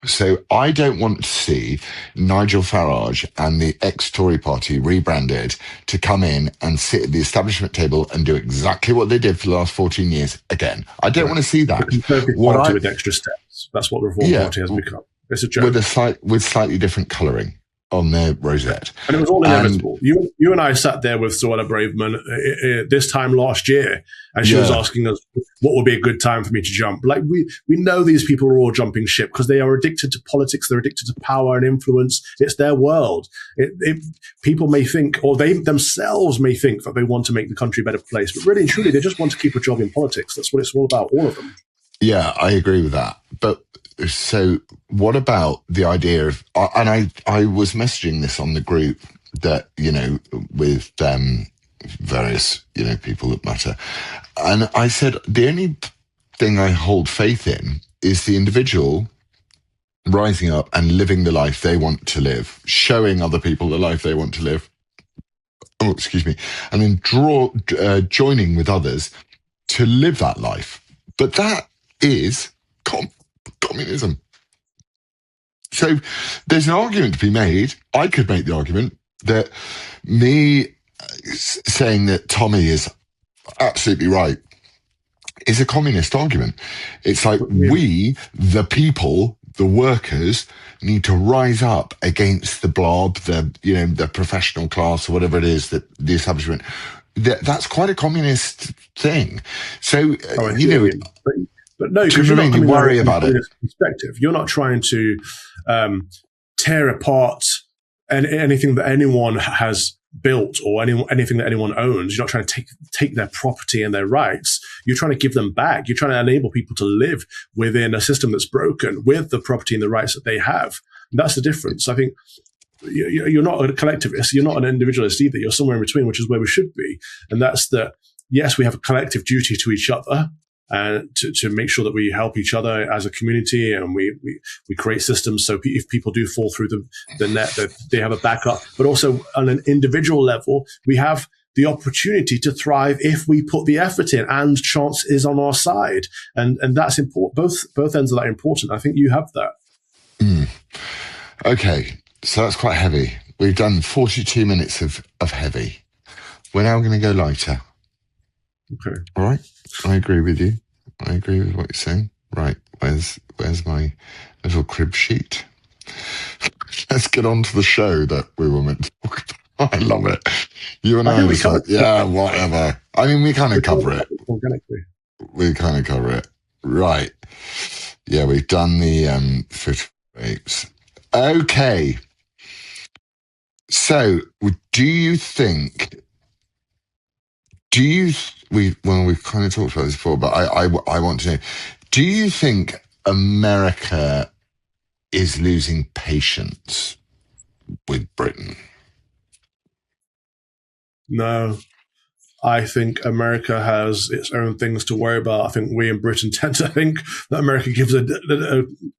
S1: So I don't want to see Nigel Farage and the ex-Tory party rebranded to come in and sit at the establishment table and do exactly what they did for the last 14 years again. I don't want to see that.
S2: The Conservative Party with extra steps. That's what the Reform Party has become. It's a joke.
S1: With slightly different colouring on their rosette.
S2: And it was all inevitable. You and I sat there with Suella Braverman this time last year, and she was asking us what would be a good time for me to jump. Like, we know these people are all jumping ship because they are addicted to politics, they're addicted to power and influence. It's their world. People may think, or they themselves may think, that they want to make the country a better place, but really and truly, they just want to keep a job in politics. That's what it's all about, all of them. Yeah,
S1: I agree with that. But so what about the idea of, and I was messaging this on the group that, with various, people that matter. And I said, the only thing I hold faith in is the individual rising up and living the life they want to live, showing other people the life they want to live. Oh, excuse me. And then joining with others to live that life. But that is communism. So there's an argument to be made. I could make the argument that me saying that Tommy is absolutely right is a communist argument. It's like we, the people, the workers, need to rise up against the blob, the professional class, or whatever it is, that the establishment. That's quite a communist thing. So,
S2: But no, because you're not
S1: worry about it.
S2: Perspective. You're not trying to tear apart anything that anyone has built or anything that anyone owns. You're not trying to take their property and their rights. You're trying to give them back. You're trying to enable people to live within a system that's broken with the property and the rights that they have. And that's the difference. I think you're not a collectivist. You're not an individualist either. You're somewhere in between, which is where we should be. And that's that, yes, we have a collective duty to each other, and to make sure that we help each other as a community, and we create systems so if people do fall through the net, that they have a backup. But also on an individual level, we have the opportunity to thrive if we put the effort in, and chance is on our side. And that's important. Both ends of that are important. I think you have that.
S1: Okay, so that's quite heavy. We've done 42 minutes of heavy. We're now going to go lighter.
S2: Okay.
S1: All right. I agree with you. I agree with what you're saying. Right. Where's my little crib sheet? Let's get on to the show that we were meant to talk about. I love it. You and I was like, whatever. I mean, we kind of cover it. We kind of cover it. Right. Yeah, we've done the foot rapes. Okay. So, we've kind of talked about this before, but I want to know, do you think America is losing patience with Britain?
S2: No. I think America has its own things to worry about. I think we in Britain tend to think that America gives a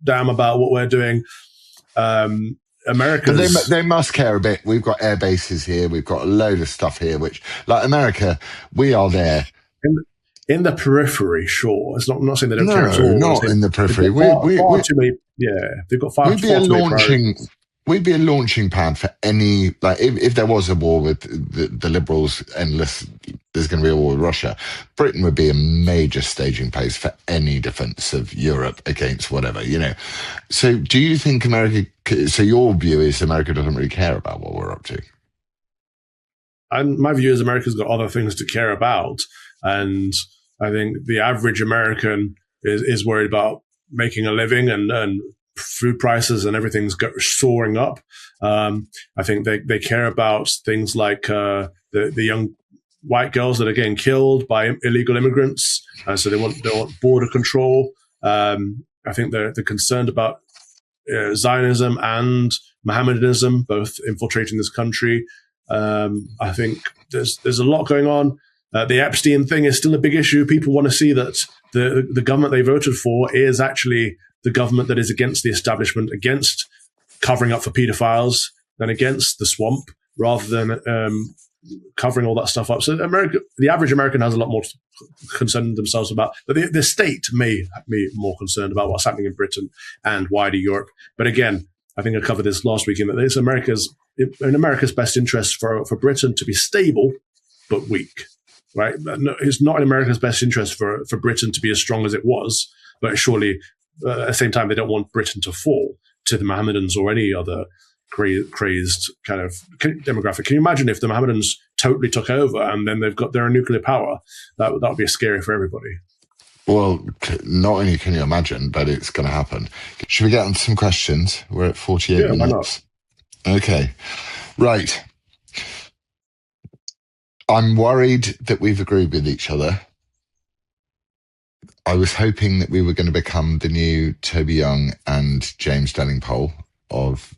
S2: damn about what we're doing.
S1: But they must care a bit. We've got air bases here. We've got a load of stuff here, which, like America, we are there.
S2: In the periphery, sure. I'm not saying they don't care at all.
S1: Not in the periphery.
S2: They've got far too many priorities.
S1: We'd be a launching pad for any, like, if there was a war with the Liberals, there's going to be a war with Russia, Britain would be a major staging place for any defense of Europe against whatever, So do you think so your view is America doesn't really care about what we're up to?
S2: And my view is America's got other things to care about. And I think the average American is worried about making a living and food prices and everything's soaring up. I think they care about things like the young white girls that are getting killed by illegal immigrants. So they want border control. I think they're concerned about Zionism and Mohammedanism, both infiltrating this country. I think there's a lot going on. The Epstein thing is still a big issue. People want to see that the government they voted for is actually the government that is against the establishment, against covering up for pedophiles, and against the swamp, rather than covering all that stuff up. So the average American has a lot more concern themselves about, but the state may be more concerned about what's happening in Britain and wider Europe. But again, I think I covered this last week in that it's in America's best interest for Britain to be stable but weak. Right? It's not in America's best interest for Britain to be as strong as it was, but surely at the same time they don't want Britain to fall to the Mohammedans or any other crazed kind of demographic. Can you imagine if the Mohammedans totally took over and then they've got their nuclear power? That would be scary for everybody.
S1: Well, not only can you imagine, but it's going to happen. Should we get on to some questions? We're at 48 minutes. Why not? Okay. Right. I'm worried that we've agreed with each other. I was hoping that we were going to become the new Toby Young and James Delingpole of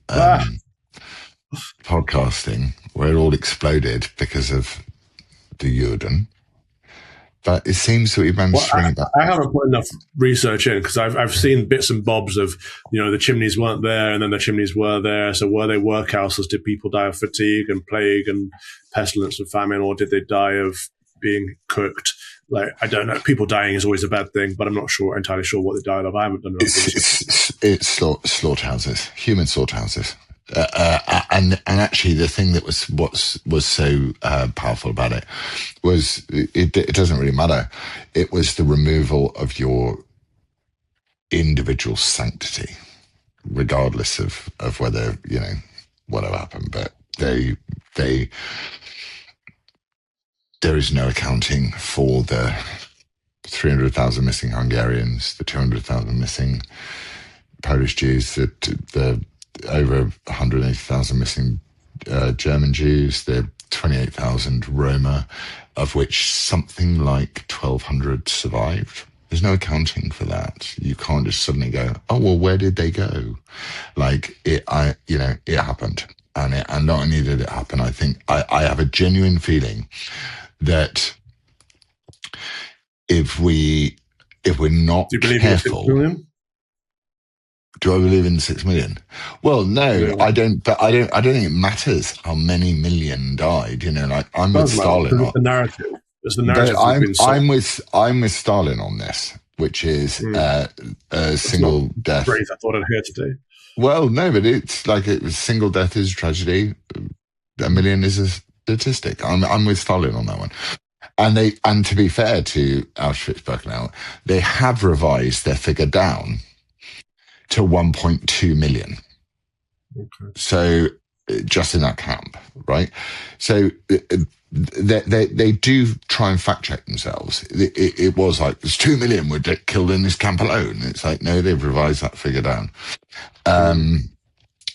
S1: podcasting, where it all exploded because of the Jurgen. But it seems that we've managed to bring it back.
S2: I haven't put enough research in because I've seen bits and bobs of, the chimneys weren't there and then the chimneys were there. So were they workhouses? Did people die of fatigue and plague and pestilence and famine, or did they die of being cooked? Like, I don't know. People dying is always a bad thing, but I'm not entirely sure what they died of. I haven't done enough.
S1: It's slaughterhouses, human slaughterhouses. And actually, the thing that was so powerful about it was it doesn't really matter. It was the removal of your individual sanctity, regardless of whether whatever happened. But there is no accounting for the 300,000 missing Hungarians, the 200,000 missing Polish Jews, the over 180,000 missing German Jews, the 28,000 Roma, of which something like 1,200 survived. There's no accounting for that. You can't just suddenly go, oh, well, where did they go? Like, it happened. And not only did it happen, I think I have a genuine feeling that if we're not careful. Do I believe in the 6 million? Well, no, yeah. I don't. But I don't think it matters how many million died. I'm with Stalin.
S2: It's the narrative. It's the narrative.
S1: I'm with Stalin on this, which is a single death.
S2: Phrase I thought I'd hear today.
S1: Well, no, but it's like single death is a tragedy. 1 million is a statistic. I'm with Stalin on that one. And to be fair to Auschwitz-Birkenau, they have revised their figure down to 1.2 million. Okay. So just in that camp, right? So they do try and fact check themselves. It was like, there's 2 million were killed in this camp alone. It's like, no, they've revised that figure down.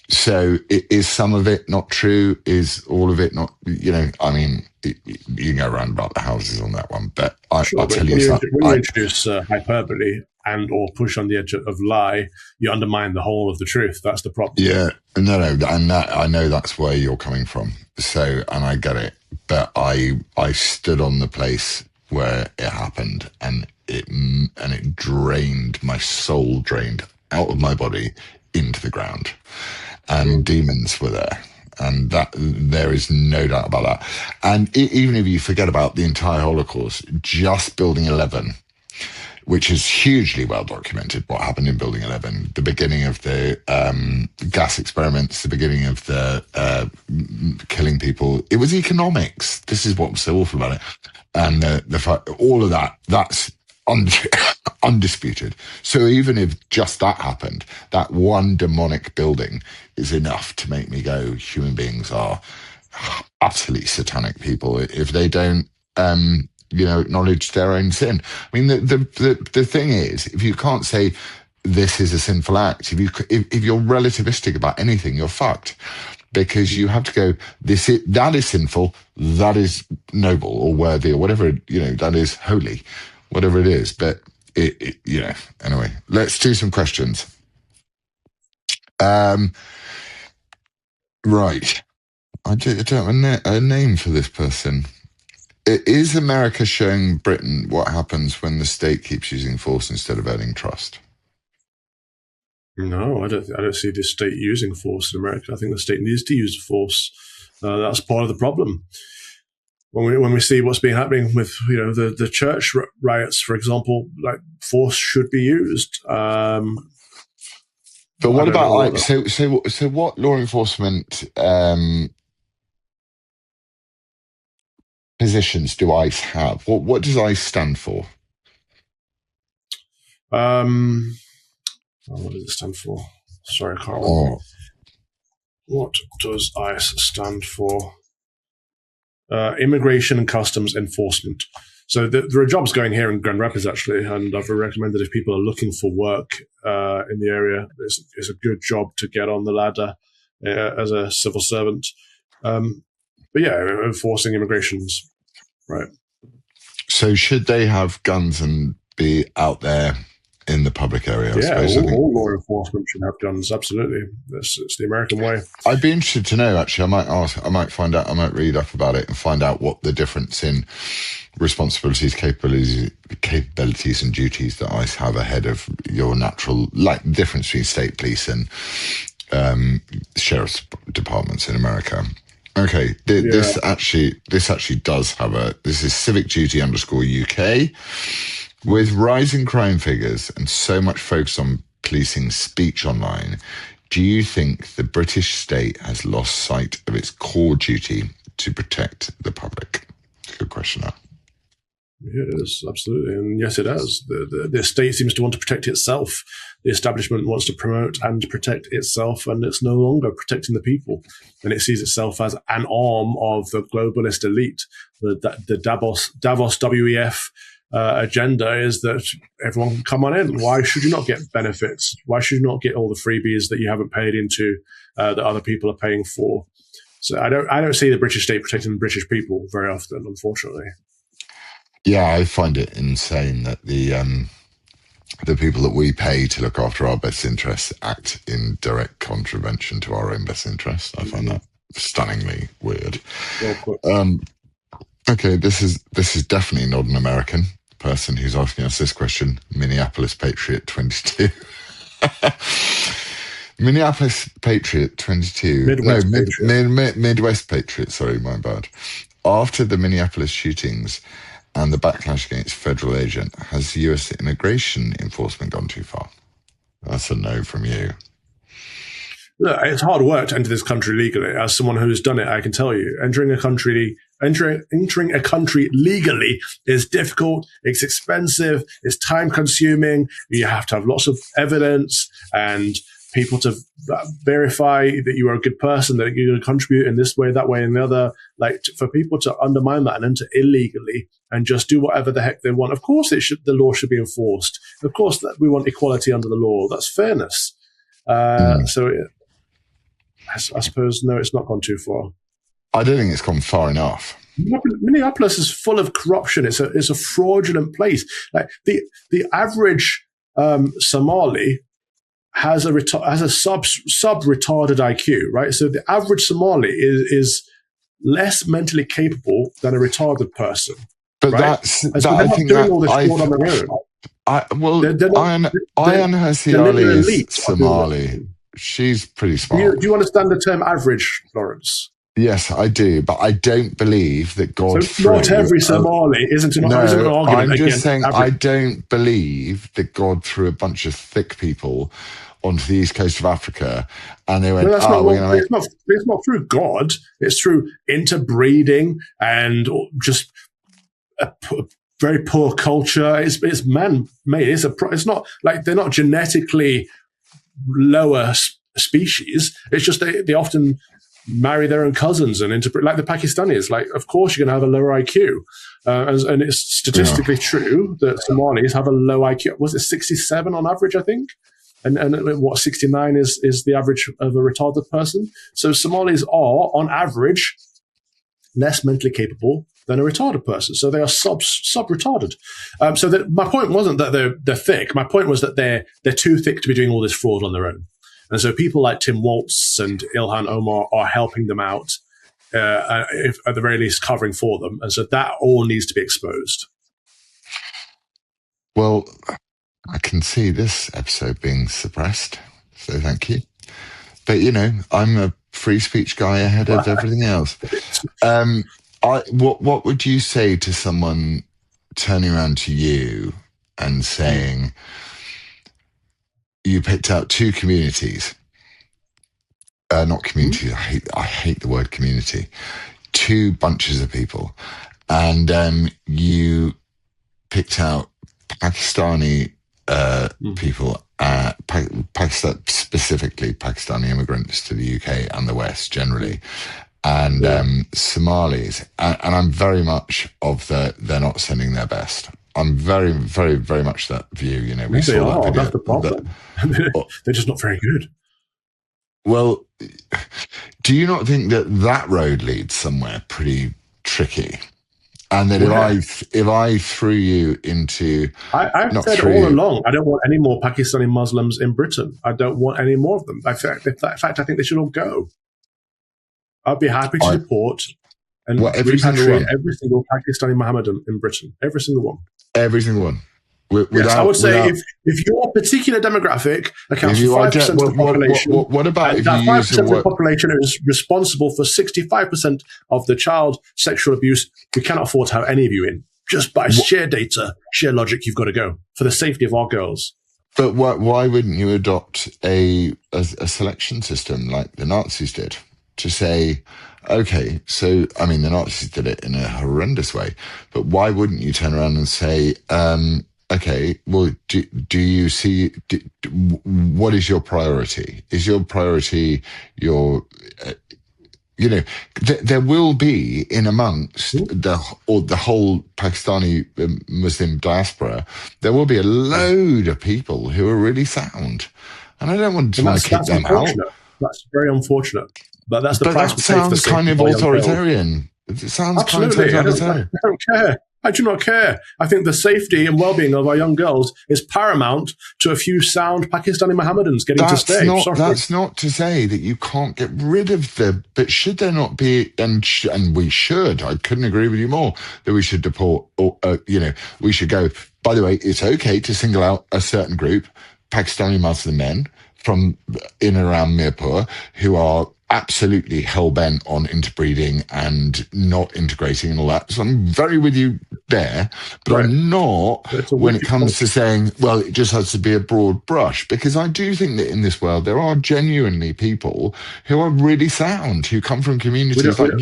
S1: So is some of it not true? Is all of it not, you can go around about the houses on that one, but I'll tell you something.
S2: When you introduce hyperbole and or push on the edge of lie, you undermine the whole of the truth. That's the problem.
S1: Yeah, no, and that I know that's where you're coming from. So, and I get it, but I stood on the place where it happened, and it drained my soul, drained out of my body into the ground, and demons were there. And that there is no doubt about that. And even if you forget about the entire Holocaust, just Building 11, which is hugely well documented, what happened in Building 11, the beginning of the gas experiments, the beginning of the killing people. It was economics. This is what was so awful about it. And the fact, all of that, that's undisputed. So even if just that happened, that one demonic building is enough to make me go, human beings are utterly satanic people if they don't acknowledge their own sin. I mean, the thing is, if you can't say this is a sinful act, if you're relativistic about anything, you're fucked, because you have to go, that is sinful, that is noble or worthy or whatever, that is holy, whatever it is. But anyway, let's do some questions. Right. I don't have a name for this person. Is America showing Britain what happens when the state keeps using force instead of earning trust?
S2: No, I don't see the state using force in America. I think the state needs to use force. That's part of the problem. When we see what's been happening with the church riots, for example, like force should be used.
S1: But what about so what law enforcement positions do ICE have? What does ICE stand for?
S2: What does it stand for? Sorry, I can't remember. What does ICE stand for? Immigration and Customs Enforcement. So there are jobs going here in Grand Rapids, actually, and I've recommended if people are looking for work in the area, it's a good job to get on the ladder as a civil servant. But yeah, enforcing immigrations, right.
S1: So should they have guns and be out there in the public area?
S2: All law enforcement should have guns. Absolutely, it's the American way.
S1: I'd be interested to know. Actually, I might find out. I might read up about it and find out what the difference in responsibilities, capabilities, and duties that ICE have ahead of your natural, like the difference between state police and sheriff's departments in America. Okay, this actually does have this is Civic Duty _UK. With rising crime figures and so much focus on policing speech online, do you think the British state has lost sight of its core duty to protect the public? Good question.
S2: It is, absolutely. And yes, it has. The state seems to want to protect itself. The establishment wants to promote and protect itself, and it's no longer protecting the people. And it sees itself as an arm of the globalist elite. The Davos WEF agenda is that everyone can come on in. Why should you not get benefits? Why should you not get all the freebies that you haven't paid into that other people are paying for? So I don't see the British state protecting the British people very often, unfortunately.
S1: Yeah, I find it insane that the people that we pay to look after our best interests act in direct contravention to our own best interests. I find that stunningly weird. Okay, this is definitely not an American person who's asking us this question. Minneapolis Patriot 22. Minneapolis Patriot 22. Midwest Patriot. Sorry, my bad. After the Minneapolis shootings and the backlash against federal agent, has the U.S. immigration enforcement gone too far? That's a no from you.
S2: Look, it's hard work to enter this country legally. As someone who's done it, I can tell you, entering a country legally is difficult. It's expensive. It's time consuming. You have to have lots of evidence and people to verify that you are a good person, that you're going to contribute in this way, that way, and the other. Like, for people to undermine that and enter illegally and just do whatever the heck they want. Of course, the law should be enforced. Of course, that we want equality under the law. That's fairness. So I suppose, no, it's not gone too far.
S1: I don't think it's gone far enough.
S2: Minneapolis is full of corruption. It's a fraudulent place. Like the average Somali has a sub retarded IQ, right? So the average Somali is less mentally capable than a retarded person.
S1: But
S2: right?
S1: I think that all this fraud on their own. Ayaan Hirsi Ali is Somali. She's pretty smart.
S2: Do you understand the term average, Laurence?
S1: Yes, I do, but I don't believe that God.
S2: So not every Somali isn't an argument.
S1: I'm just saying I don't believe that God threw a bunch of thick people onto the east coast of Africa, and they went. No,
S2: it's not through God. It's through interbreeding and just a very poor culture. It's man-made. It's not like they're not genetically lower species. It's just they often marry their own cousins and interbreed, like the Pakistanis. Like, of course, you're going to have a lower IQ, and it's statistically true that Somalis have a low IQ. Was it 67 on average? I think, and 69 is the average of a retarded person. So Somalis are, on average, less mentally capable than a retarded person. So they are sub retarded. So that my point wasn't that they're thick. My point was that they're too thick to be doing all this fraud on their own. And so people like Tim Waltz and Ilhan Omar are helping them out, if, at the very least covering for them. And so that all needs to be exposed.
S1: Well, I can see this episode being suppressed, so thank you. But, I'm a free speech guy ahead of everything else. What would you say to someone turning around to you and saying, you picked out two communities, not communities, I hate the word community, two bunches of people, and you picked out Pakistani people, Pakistan, specifically Pakistani immigrants to the UK and the West generally, and Somalis, and I'm very much of they're not sending their best. I'm very, very, very much that view. We saw that video.
S2: That's the problem. They're just not very good.
S1: Well, do you not think that road leads somewhere pretty tricky? And that if I threw you into...
S2: I've said all along, I don't want any more Pakistani Muslims in Britain. I don't want any more of them. In fact, I think they should all go. I'd be happy to deport and repatriate every single Pakistani Mohammedan in Britain. Every single one.
S1: Every single one.
S2: Yes, I would say if your particular demographic accounts for 5% of the population,
S1: what about if
S2: that 5% of the population is responsible for 65% of the child sexual abuse, we cannot afford to have any of you in. Just by sheer data, sheer logic, you've got to go for the safety of our girls.
S1: But why wouldn't you adopt a selection system like the Nazis did? To say, okay, so, the Nazis did it in a horrendous way, but why wouldn't you turn around and say, okay, well, do you see, what is your priority? Is your priority your, there will be in amongst the whole Pakistani Muslim diaspora, there will be a load of people who are really sound. And I don't want to kick them out.
S2: That's very unfortunate. But that's the price.
S1: That sounds kind of authoritarian. It sounds
S2: absolutely
S1: kind of authoritarian.
S2: I don't care. I do not care. I think the safety and well-being of our young girls is paramount to a few sound Pakistani Mohammedans getting to stay.
S1: That's not to say that you can't get rid of them, but should there not be, and we should, I couldn't agree with you more, that we should deport, or, we should go, by the way, it's okay to single out a certain group, Pakistani Muslim men from in and around Mirpur, who are absolutely hell-bent on interbreeding and not integrating and all that. So I'm very with you there, but I'm not when it comes to saying, well, it just has to be a broad brush, because I do think that in this world, there are genuinely people who are really sound, who come from communities
S2: we don't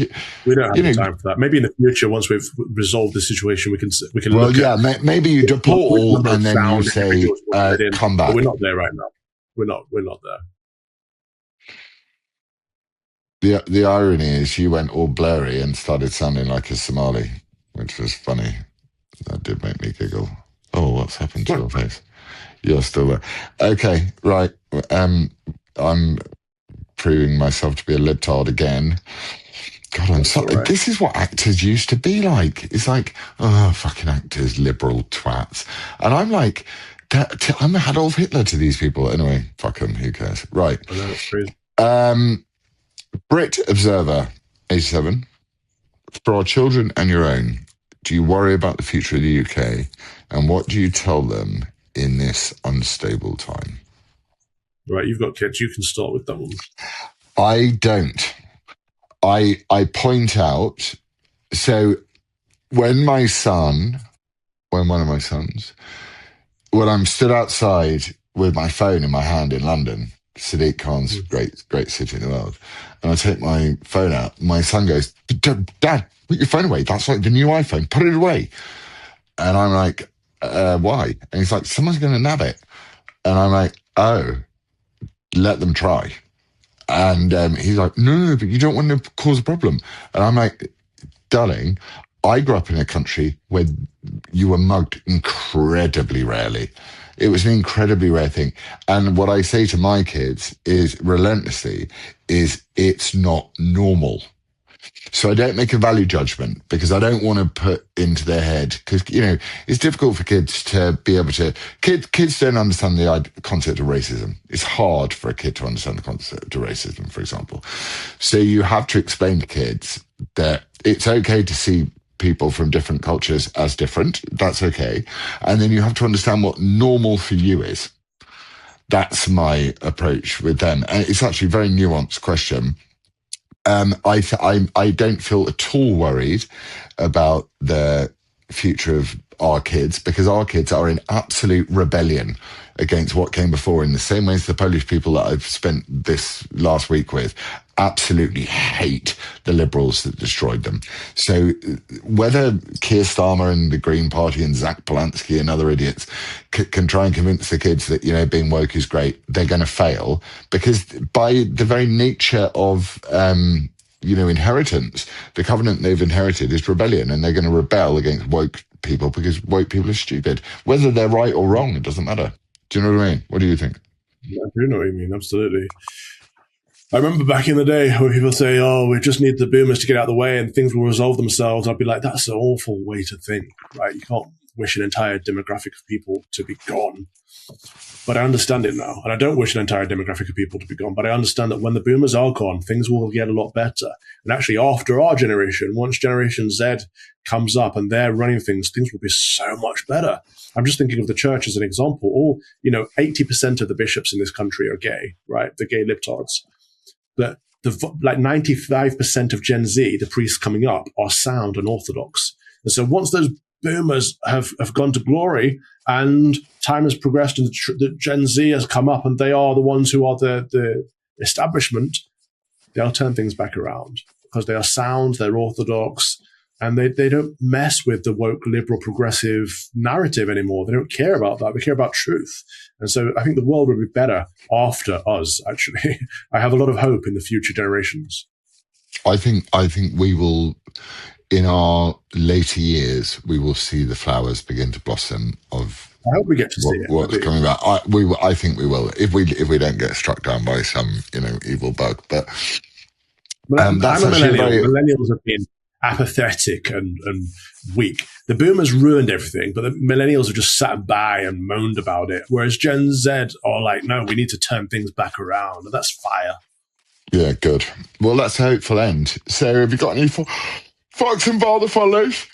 S2: have time for that. Maybe in the future, once we've resolved the situation, we can
S1: well, maybe you deport all and then you say, come back.
S2: But we're not there right now. We're not there.
S1: The irony is you went all blurry and started sounding like a Somali, which was funny. That did make me giggle. Oh, what's happened to your face? You're still there. Okay, right. I'm proving myself to be a libtard again. God, I'm sorry. Right. This is what actors used to be like. It's like, oh, fucking actors, liberal twats. And I'm like, I'm Adolf Hitler to these people. Anyway, fuck them. Who cares? Right.
S2: I know, it's crazy.
S1: Brit Observer, 87. For our children and your own, do you worry about the future of the UK? And what do you tell them in this unstable time?
S2: Right, you've got kids. You can start with that one.
S1: I don't. I point out, so when one of my sons, when I'm stood outside with my phone in my hand in London, Sadiq Khan's great city in the world, and I take my phone out, my son goes, Dad, put your phone away. That's like the new iPhone. Put it away. And I'm like, why? And he's like, someone's going to nab it. And I'm like, oh, let them try. And he's like, no, but you don't want to cause a problem. And I'm like, darling, I grew up in a country where you were mugged incredibly rarely. It was an incredibly rare thing. And what I say to my kids is relentlessly, is it's not normal. So I don't make a value judgment because I don't want to put into their head, because, it's difficult for kids to be able to, kids don't understand the concept of racism. It's hard for a kid to understand the concept of racism, for example. So you have to explain to kids that it's okay to see people from different cultures as different. That's okay. And then you have to understand what normal for you is. That's my approach with them. And it's actually a very nuanced question. I don't feel at all worried about the future of our kids, because our kids are in absolute rebellion against what came before, in the same way as the Polish people that I've spent this last week with absolutely hate the liberals that destroyed them. So whether Keir Starmer and the Green Party and Zach Polanski and other idiots can try and convince the kids that, being woke is great, they're going to fail, because by the very nature of inheritance, the covenant they've inherited is rebellion, and they're going to rebel against woke people because woke people are stupid. Whether they're right or wrong, it doesn't matter. Do you know what I mean? What do you think?
S2: I do know what you mean, absolutely. I remember back in the day when people say, we just need the boomers to get out of the way and things will resolve themselves. I'd be like, that's an awful way to think, right? You can't wish an entire demographic of people to be gone. But I understand it now. And I don't wish an entire demographic of people to be gone. But I understand that when the boomers are gone, things will get a lot better. And actually, after our generation, once Generation Z comes up and they're running things will be so much better. I'm just thinking of the church as an example. All, 80% of the bishops in this country are gay, right? They're gay libtards. But 95% of Gen Z, the priests coming up, are sound and orthodox. And so once those boomers have gone to glory and time has progressed and the Gen Z has come up and they are the ones who are the establishment, they'll turn things back around because they are sound, they're orthodox, and they don't mess with the woke, liberal, progressive narrative anymore. They don't care about that. They care about truth. And so I think the world will be better after us, actually. I have a lot of hope in the future generations.
S1: I think we will, in our later years, we will see the flowers begin to blossom of
S2: I hope we get to see
S1: what's coming about. I think we will, if we don't get struck down by some, evil bug. But
S2: I'm a millennial. Millennials have been apathetic and weak. The boomers ruined everything, but the millennials have just sat by and moaned about it. Whereas Gen Z are like, no, we need to turn things back around. And that's fire.
S1: Yeah, good. Well, that's a hopeful end. So have you got any Fox and Father follows?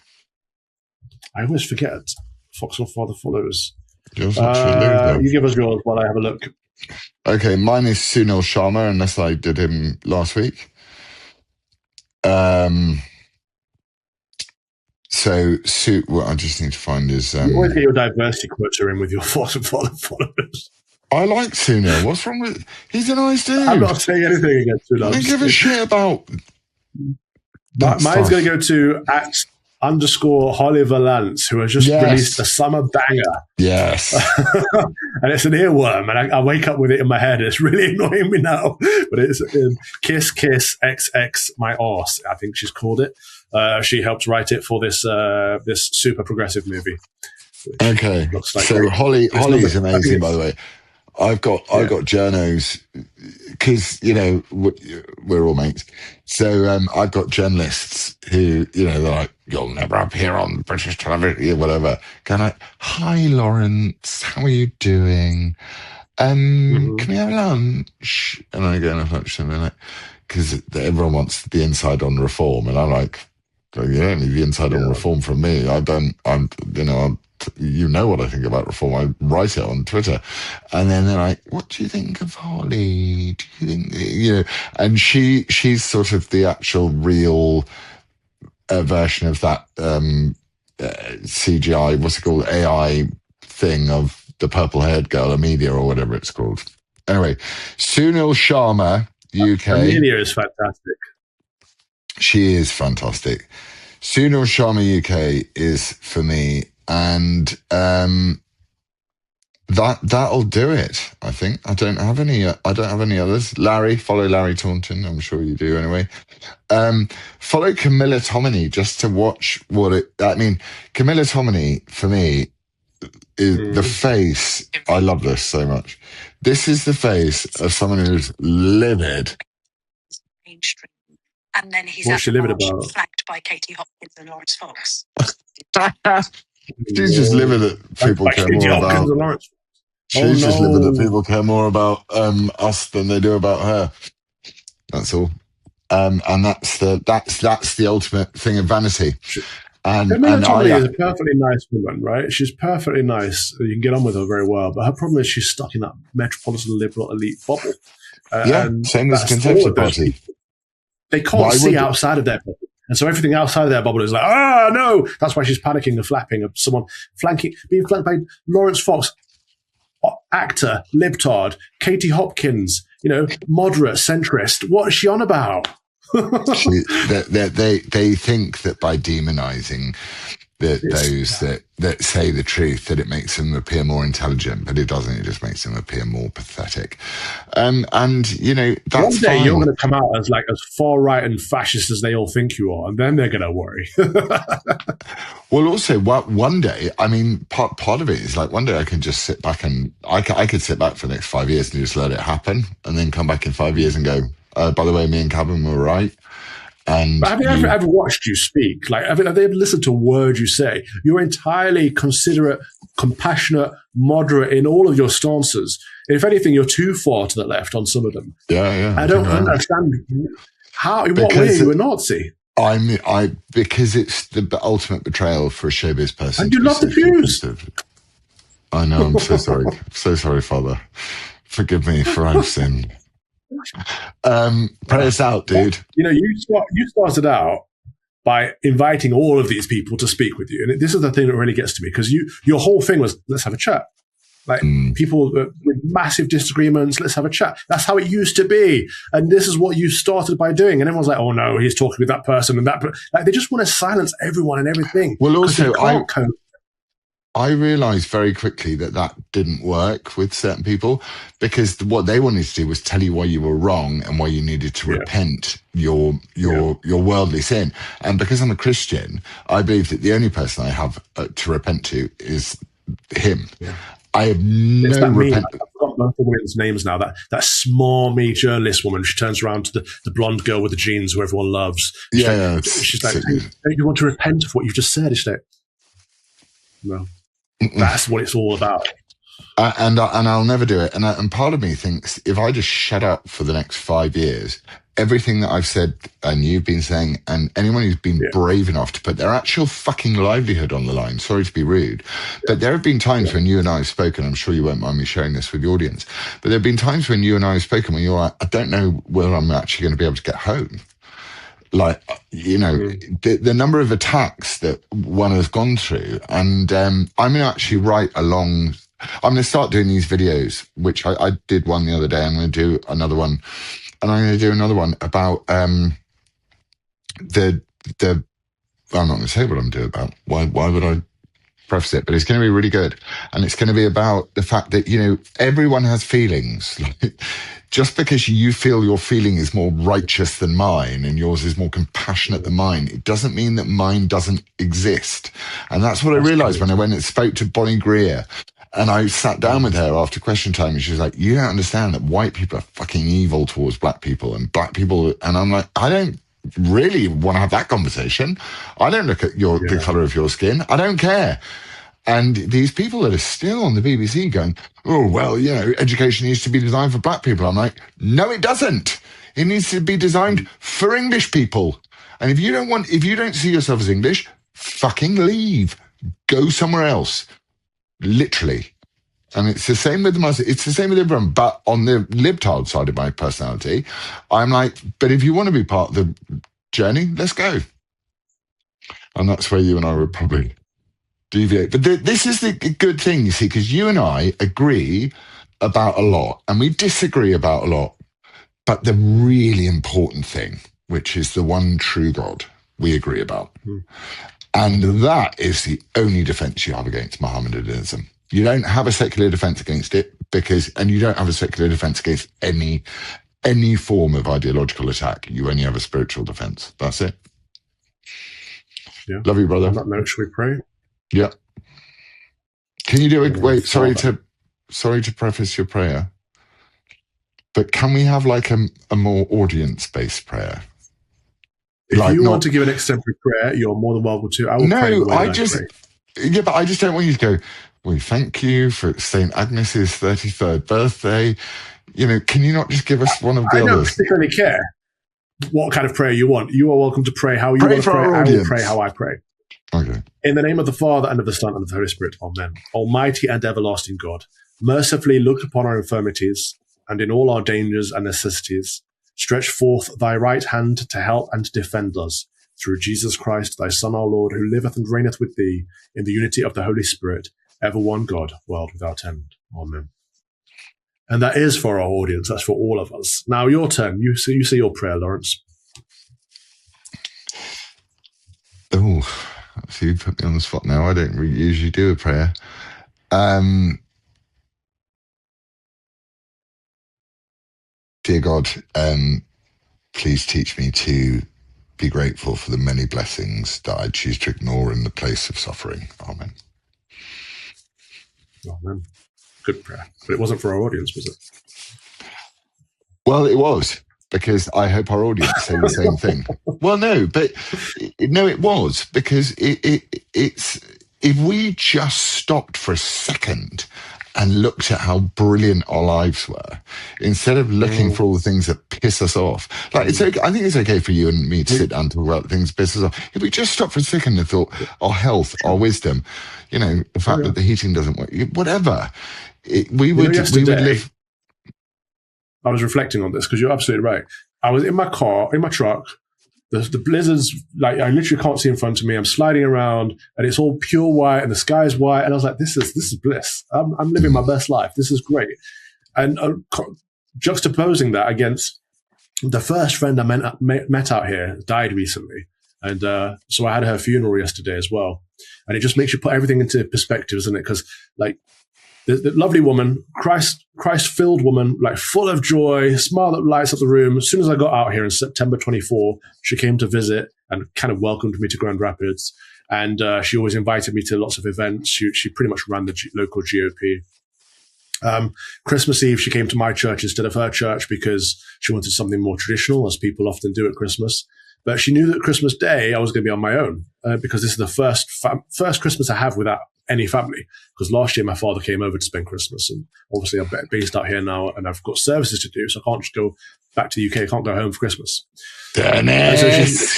S2: I always forget Fox and Father follows.
S1: You
S2: give us yours while I have a look.
S1: Okay, mine is Sunil Sharma, unless I did him last week. So, what I just need to find is...
S2: you always get your diversity quota in with your Fox and Father followers.
S1: I like Sunil. What's wrong with... He's a nice dude.
S2: I'm not saying anything against Sunil.
S1: I don't give a shit about...
S2: Mine's going to go to @_Holly Valance, who has just released a summer banger.
S1: Yes.
S2: And it's an earworm, and I wake up with it in my head. It's really annoying me now. But it's Kiss Kiss XX My Arse, I think she's called it. She helped write it for this super progressive movie.
S1: Okay. So Holly is amazing, by the way. I've got journos, because we're all mates. So I've got journalists who they're like, you'll never appear on British television, whatever. Kind of, hi Laurence, how are you doing? Can we have lunch? And I go and have lunch, and they're like, because everyone wants the inside on reform, and I'm like, you don't need the inside on reform from me. I don't. You know what I think about reform. I write it on Twitter. And then they're like, what do you think of Holly? Do you think, and she's sort of the actual real version of that CGI, what's it called, AI thing of the purple-haired girl, Amelia, or whatever it's called. Anyway, Sunil Sharma, UK.
S2: Amelia is fantastic.
S1: She is fantastic. Sunil Sharma, UK is for me. And that'll do it, I think. I don't have any others. Larry, follow Larry Taunton. I'm sure you do anyway. Follow Camilla Tominey just to watch Camilla Tominey for me is the face. I love this so much. This is the face of someone who's livid.
S3: And then he's
S2: What's she livid about?
S3: flanked by Katie Hopkins and Laurence Fox.
S1: She's just livid that people care more about. She's just livid that people care more about us than they do about her. That's all. And that's the ultimate thing of vanity.
S2: Camilla Connelly is a perfectly nice woman, right? She's perfectly nice. You can get on with her very well. But her problem is she's stuck in that metropolitan liberal elite bubble.
S1: Same as the Conservative Party.
S2: They can't see outside of their bubble. And so everything outside of their bubble is like, no. That's why she's panicking and flapping of someone being flanked by Laurence Fox, actor, libtard, Katie Hopkins, moderate, centrist. What is she on about?
S1: They think that by demonizing those that say the truth, that it makes them appear more intelligent, but it doesn't. It just makes them appear more pathetic. And that's
S2: one day
S1: fine.
S2: You're going to come out as far right and fascist as they all think you are, and then they're going to worry.
S1: Well, also one day, I mean, part of it is one day I can just sit back and I could sit back for the next 5 years and just let it happen, and then come back in 5 years and go, by the way, me and Calvin were right. But
S2: have they ever watched you speak? Have they ever listened to a word you say? You're entirely considerate, compassionate, moderate in all of your stances. If anything, you're too far to the left on some of them.
S1: Yeah.
S2: I don't understand how. In what way are you a Nazi?
S1: Because it's the ultimate betrayal for a showbiz person.
S2: And you love the Jews.
S1: I know. I'm so sorry. So sorry, Father. Forgive me for I've sinned. Pray us out, dude.
S2: You started out by inviting all of these people to speak with you, and this is the thing that really gets to me, because your whole thing was, let's have a chat. People with massive disagreements, let's have a chat. That's how it used to be, and this is what you started by doing. And everyone's like, oh no, he's talking with that person and that. They just want to silence everyone and everything.
S1: Well, also, I realized very quickly that didn't work with certain people, because what they wanted to do was tell you why you were wrong and why you needed to repent your worldly sin. And because I'm a Christian, I believe that the only person I have to repent to is him. Yeah. I have no repentance.
S2: I've got both the women's names now. That smarmy journalist woman. She turns around to the blonde girl with the jeans who everyone loves. She's like, don't you want to repent of what you've just said? She's like, no. That's what it's all about.
S1: And I'll never do it. And part of me thinks, if I just shut up for the next 5 years, everything that I've said and you've been saying, and anyone who's been brave enough to put their actual fucking livelihood on the line, sorry to be rude, but there have been times when you and I have spoken, I'm sure you won't mind me sharing this with the audience, but there have been times when you and I have spoken when you're like, I don't know whether I'm actually going to be able to get home. The number of attacks that one has gone through. And I'm going to actually write along. I'm going to start doing these videos, which I did one the other day. I'm going to do another one. And I'm going to do another one about I'm not going to say what I'm doing about. Why would I preface it? But it's going to be really good. And it's going to be about the fact that, everyone has feelings. Just because you feel your feeling is more righteous than mine and yours is more compassionate than mine, it doesn't mean that mine doesn't exist. And that's what I realized when I went and spoke to Bonnie Greer. And I sat down with her after question time, and she was like, you don't understand that white people are fucking evil towards black people, and black people. And I'm like, I don't really want to have that conversation. I don't look at the color of your skin. I don't care. And these people that are still on the BBC going, oh, well, education needs to be designed for black people. I'm like, no, it doesn't. It needs to be designed for English people. And if you don't see yourself as English, fucking leave. Go somewhere else. Literally. And it's the same with the Muslim. It's the same with everyone. But on the libtard side of my personality, I'm like, but if you want to be part of the journey, let's go. And that's where you and I would probably deviate. But this is the good thing, you see, because you and I agree about a lot and we disagree about a lot. But the really important thing, which is the one true God, we agree about. And that is the only defense you have against Mohammedanism. You don't have a secular defense against it and you don't have a secular defense against any form of ideological attack. You only have a spiritual defense. That's it.
S2: Yeah.
S1: Love you, brother.
S2: On that note, should we pray?
S1: Yeah. Can you do it? Wait, sorry to preface your prayer, but can we have like a more audience-based prayer?
S2: If you want to give an extemporary prayer, you're more than welcome to. I will pray the way I pray.
S1: Yeah, but I just don't want you to go, we thank you for St. Agnes's 33rd birthday. Can you not just give us one of the others? I don't
S2: particularly care what kind of prayer you want. You are welcome to pray how you want to pray. I will pray how I pray.
S1: Okay.
S2: In the name of the Father, and of the Son, and of the Holy Spirit. Amen. Almighty and everlasting God, mercifully look upon our infirmities, and in all our dangers and necessities, stretch forth thy right hand to help and to defend us, through Jesus Christ, thy Son, our Lord, who liveth and reigneth with thee, in the unity of the Holy Spirit, ever one God, world without end. Amen. And that is for our audience. That's for all of us. Now, your turn. You say your prayer, Laurence.
S1: Oh, so you put me on the spot now. I don't usually do a prayer. Dear God, please teach me to be grateful for the many blessings that I choose to ignore in the place of suffering. Amen.
S2: Amen. Good prayer. But it wasn't for our audience, was it?
S1: Well, it was, because I hope our audience say the same thing. Well, no, but no, it was, because it's if we just stopped for a second and looked at how brilliant our lives were, instead of looking for all the things that piss us off. Like, it's okay. I think it's okay for you and me to sit down and talk about the things that piss us off. If we just stopped for a second and thought, our health, our wisdom, the fact that the heating doesn't work, whatever, we would live.
S2: I was reflecting on this because you're absolutely right. I was in my car, in my truck. The blizzard's like, I literally can't see in front of me. I'm sliding around and it's all pure white and the sky's white. And I was like, this is bliss. I'm living my best life. This is great. And juxtaposing that against the first friend I met out here died recently. And so I had her funeral yesterday as well. And it just makes you put everything into perspective, doesn't it? Because like, the lovely woman, Christ-filled woman, like full of joy, smile that lights up the room. As soon as I got out here in September 24, she came to visit and kind of welcomed me to Grand Rapids. And she always invited me to lots of events. She pretty much ran the local GOP. Christmas Eve, she came to my church instead of her church because she wanted something more traditional, as people often do at Christmas. But she knew that Christmas Day, I was going to be on my own because this is the first Christmas I have without any family, because last year my father came over to spend Christmas, and obviously I'm based out here now and I've got services to do, so I can't just go back to the UK. I can't go home for Christmas.
S1: Dennis,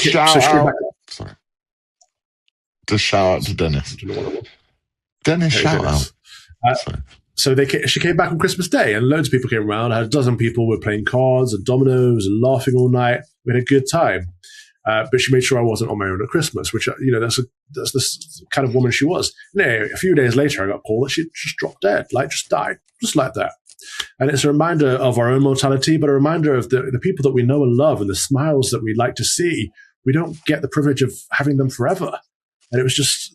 S1: Sorry. Just shout out to Dennis. Dennis, shout out.
S2: She came back on Christmas Day and loads of people came around. I had a dozen people were playing cards and dominoes and laughing all night. We had a good time. But she made sure I wasn't on my own at Christmas, which, that's the kind of woman she was. A few days later, I got a call that she just dropped dead, just died, just like that. And it's a reminder of our own mortality, but a reminder of the people that we know and love and the smiles that we like to see. We don't get the privilege of having them forever. And it was just,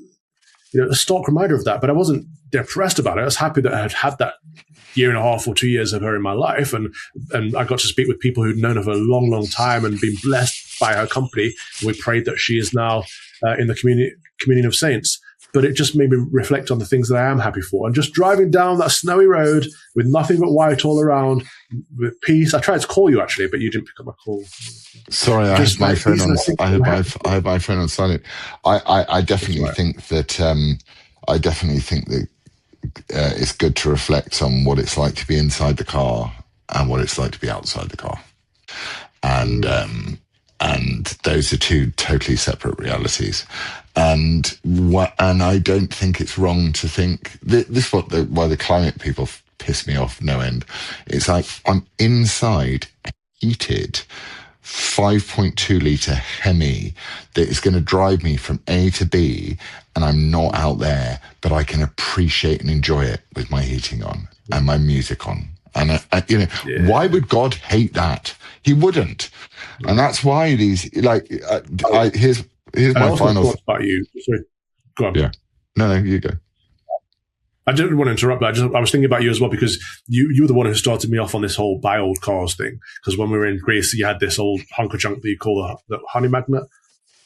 S2: a stark reminder of that. But I wasn't depressed about it. I was happy that I had had that year and a half or 2 years of her in my life. And I got to speak with people who'd known of her a long, long time and been blessed by her company. And we prayed that she is now in the communion of saints. But it just made me reflect on the things that I am happy for. And just driving down that snowy road with nothing but white all around, with peace. I tried to call you, actually, but you didn't pick up my call.
S1: Sorry, I had my phone on. I had my phone on silent. I definitely think that. I definitely think that it's good to reflect on what it's like to be inside the car and what it's like to be outside the car, and those are two totally separate realities. And I don't think it's wrong to think this is why the climate people piss me off no end. It's like I'm inside a heated 5.2 litre Hemi that is going to drive me from A to B, and I'm not out there, but I can appreciate and enjoy it with my heating on and my music on. And why would God hate that? He wouldn't. And that's why these here's my final
S2: thought about you. Sorry, go on.
S1: Yeah, no, you go.
S2: I didn't want to interrupt, but I was thinking about you as well, because you were the one who started me off on this whole buy old cars thing. Because when we were in Greece, you had this old hunk of junk that you call the honey magnet,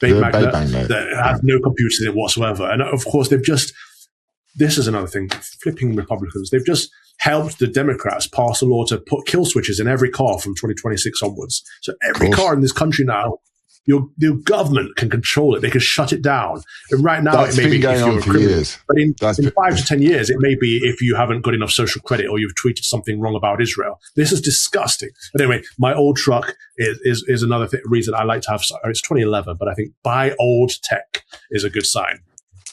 S2: babe magnet, that has no computers in it whatsoever. And of course, this is another thing, flipping Republicans, they've just helped the Democrats pass a law to put kill switches in every car from 2026 onwards. So every car in this country now your government can control it. They can shut it down. And right now,
S1: That's
S2: it may
S1: been
S2: be
S1: going
S2: if
S1: on
S2: you're a
S1: for
S2: criminal.
S1: years.
S2: But in 5 to 10 years, it may be if you haven't got enough social credit or you've tweeted something wrong about Israel. This is disgusting. But anyway, my old truck is another reason I like to have. It's 2011, but I think buy old tech is a good sign.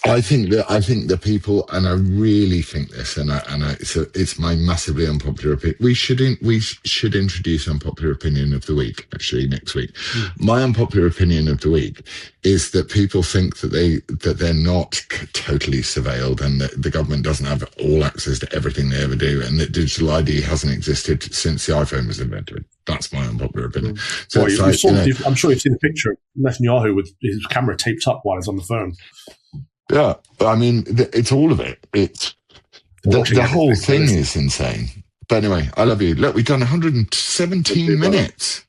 S1: I think the people, and I really think this, it's my massively unpopular opinion. We should introduce unpopular opinion of the week, actually, next week. My unpopular opinion of the week is that people think that they're not totally surveilled, and that the government doesn't have all access to everything they ever do, and that digital ID hasn't existed since the iPhone was invented. That's my unpopular opinion. So
S2: I'm sure you've seen the picture of Netanyahu with his camera taped up while he's on the phone.
S1: Yeah, I mean, it's all of it. It's the whole thing is insane. But anyway, I love you. Look, we've done 117 minutes.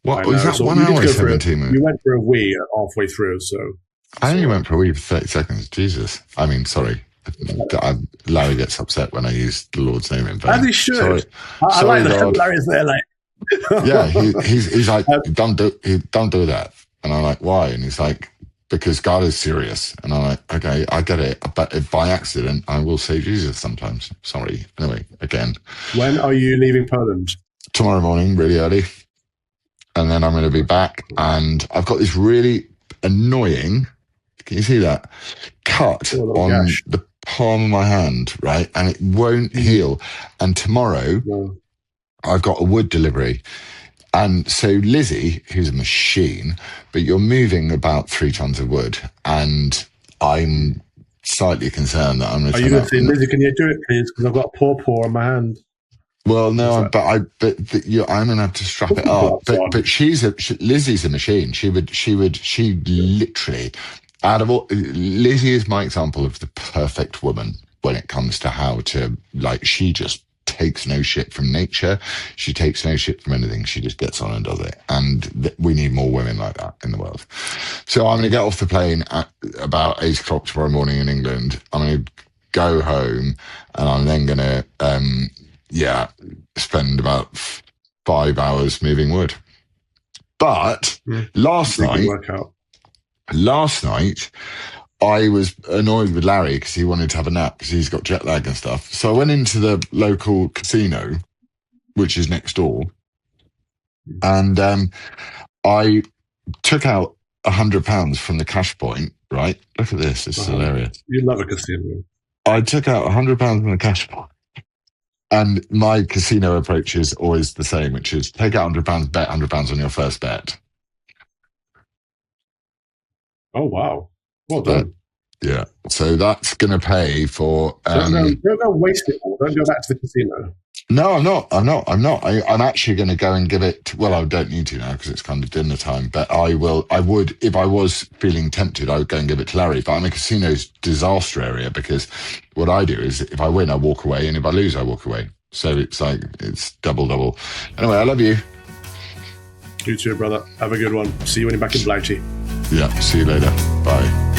S1: What was that? 1 hour, 17 minutes.
S2: You went for a wee halfway through, so.
S1: I only went for a wee for 30 seconds. Jesus. I mean, sorry. Larry gets upset when I use the Lord's name in vain.
S2: As he should.
S1: Sorry.
S2: I like that. Larry's there, like.
S1: Yeah, he's like, don't do that. And I'm like, why? And he's like, because God is serious. And I'm like, okay, I get it. But if by accident, I will say Jesus sometimes. Sorry. Anyway, again.
S2: When are you leaving Poland?
S1: Tomorrow morning, really early. And then I'm going to be back. And I've got this really annoying, can you see that? Cut on the palm of my hand, right? And it won't heal. And tomorrow, I've got a wood delivery. And so Lizzie, who's a machine, but you're moving about 3 tons of wood, and I'm slightly concerned that I'm going to.
S2: Are you going to say, Lizzie, can you do it, please? Because I've got a paw on my hand.
S1: Well, no, I'm going to have to strap it up. But Lizzie's a machine. She literally, out of all, Lizzie is my example of the perfect woman when it comes to how to, like, she just takes no shit from nature. She takes no shit from anything. She just gets on and does it. And we need more women like that in the world. So I'm going to get off the plane at about 8 o'clock tomorrow morning in England. I'm going to go home, and I'm then going to, spend about 5 hours moving wood. But last night, I was annoyed with Larry because he wanted to have a nap because he's got jet lag and stuff. So I went into the local casino, which is next door, and I took out £100 from the cash point, right? Look at this. This is hilarious.
S2: You love a casino.
S1: I took out £100 from the cash point. And my casino approach is always the same, which is take out £100, bet £100 on your first bet.
S2: Oh, wow. Well done.
S1: Yeah. So that's going to pay for...
S2: Don't go waste it all. Don't go back to the casino.
S1: No, I'm not. I'm actually going to go and give it... Well, I don't need to now because it's kind of dinner time. But I would, if I was feeling tempted, I would go and give it to Larry. But I'm a casino's disaster area because what I do is if I win, I walk away. And if I lose, I walk away. So it's double. Anyway, I love you.
S2: You too, brother. Have a good one. See you when you're back in Blighty.
S1: Yeah, see you later. Bye.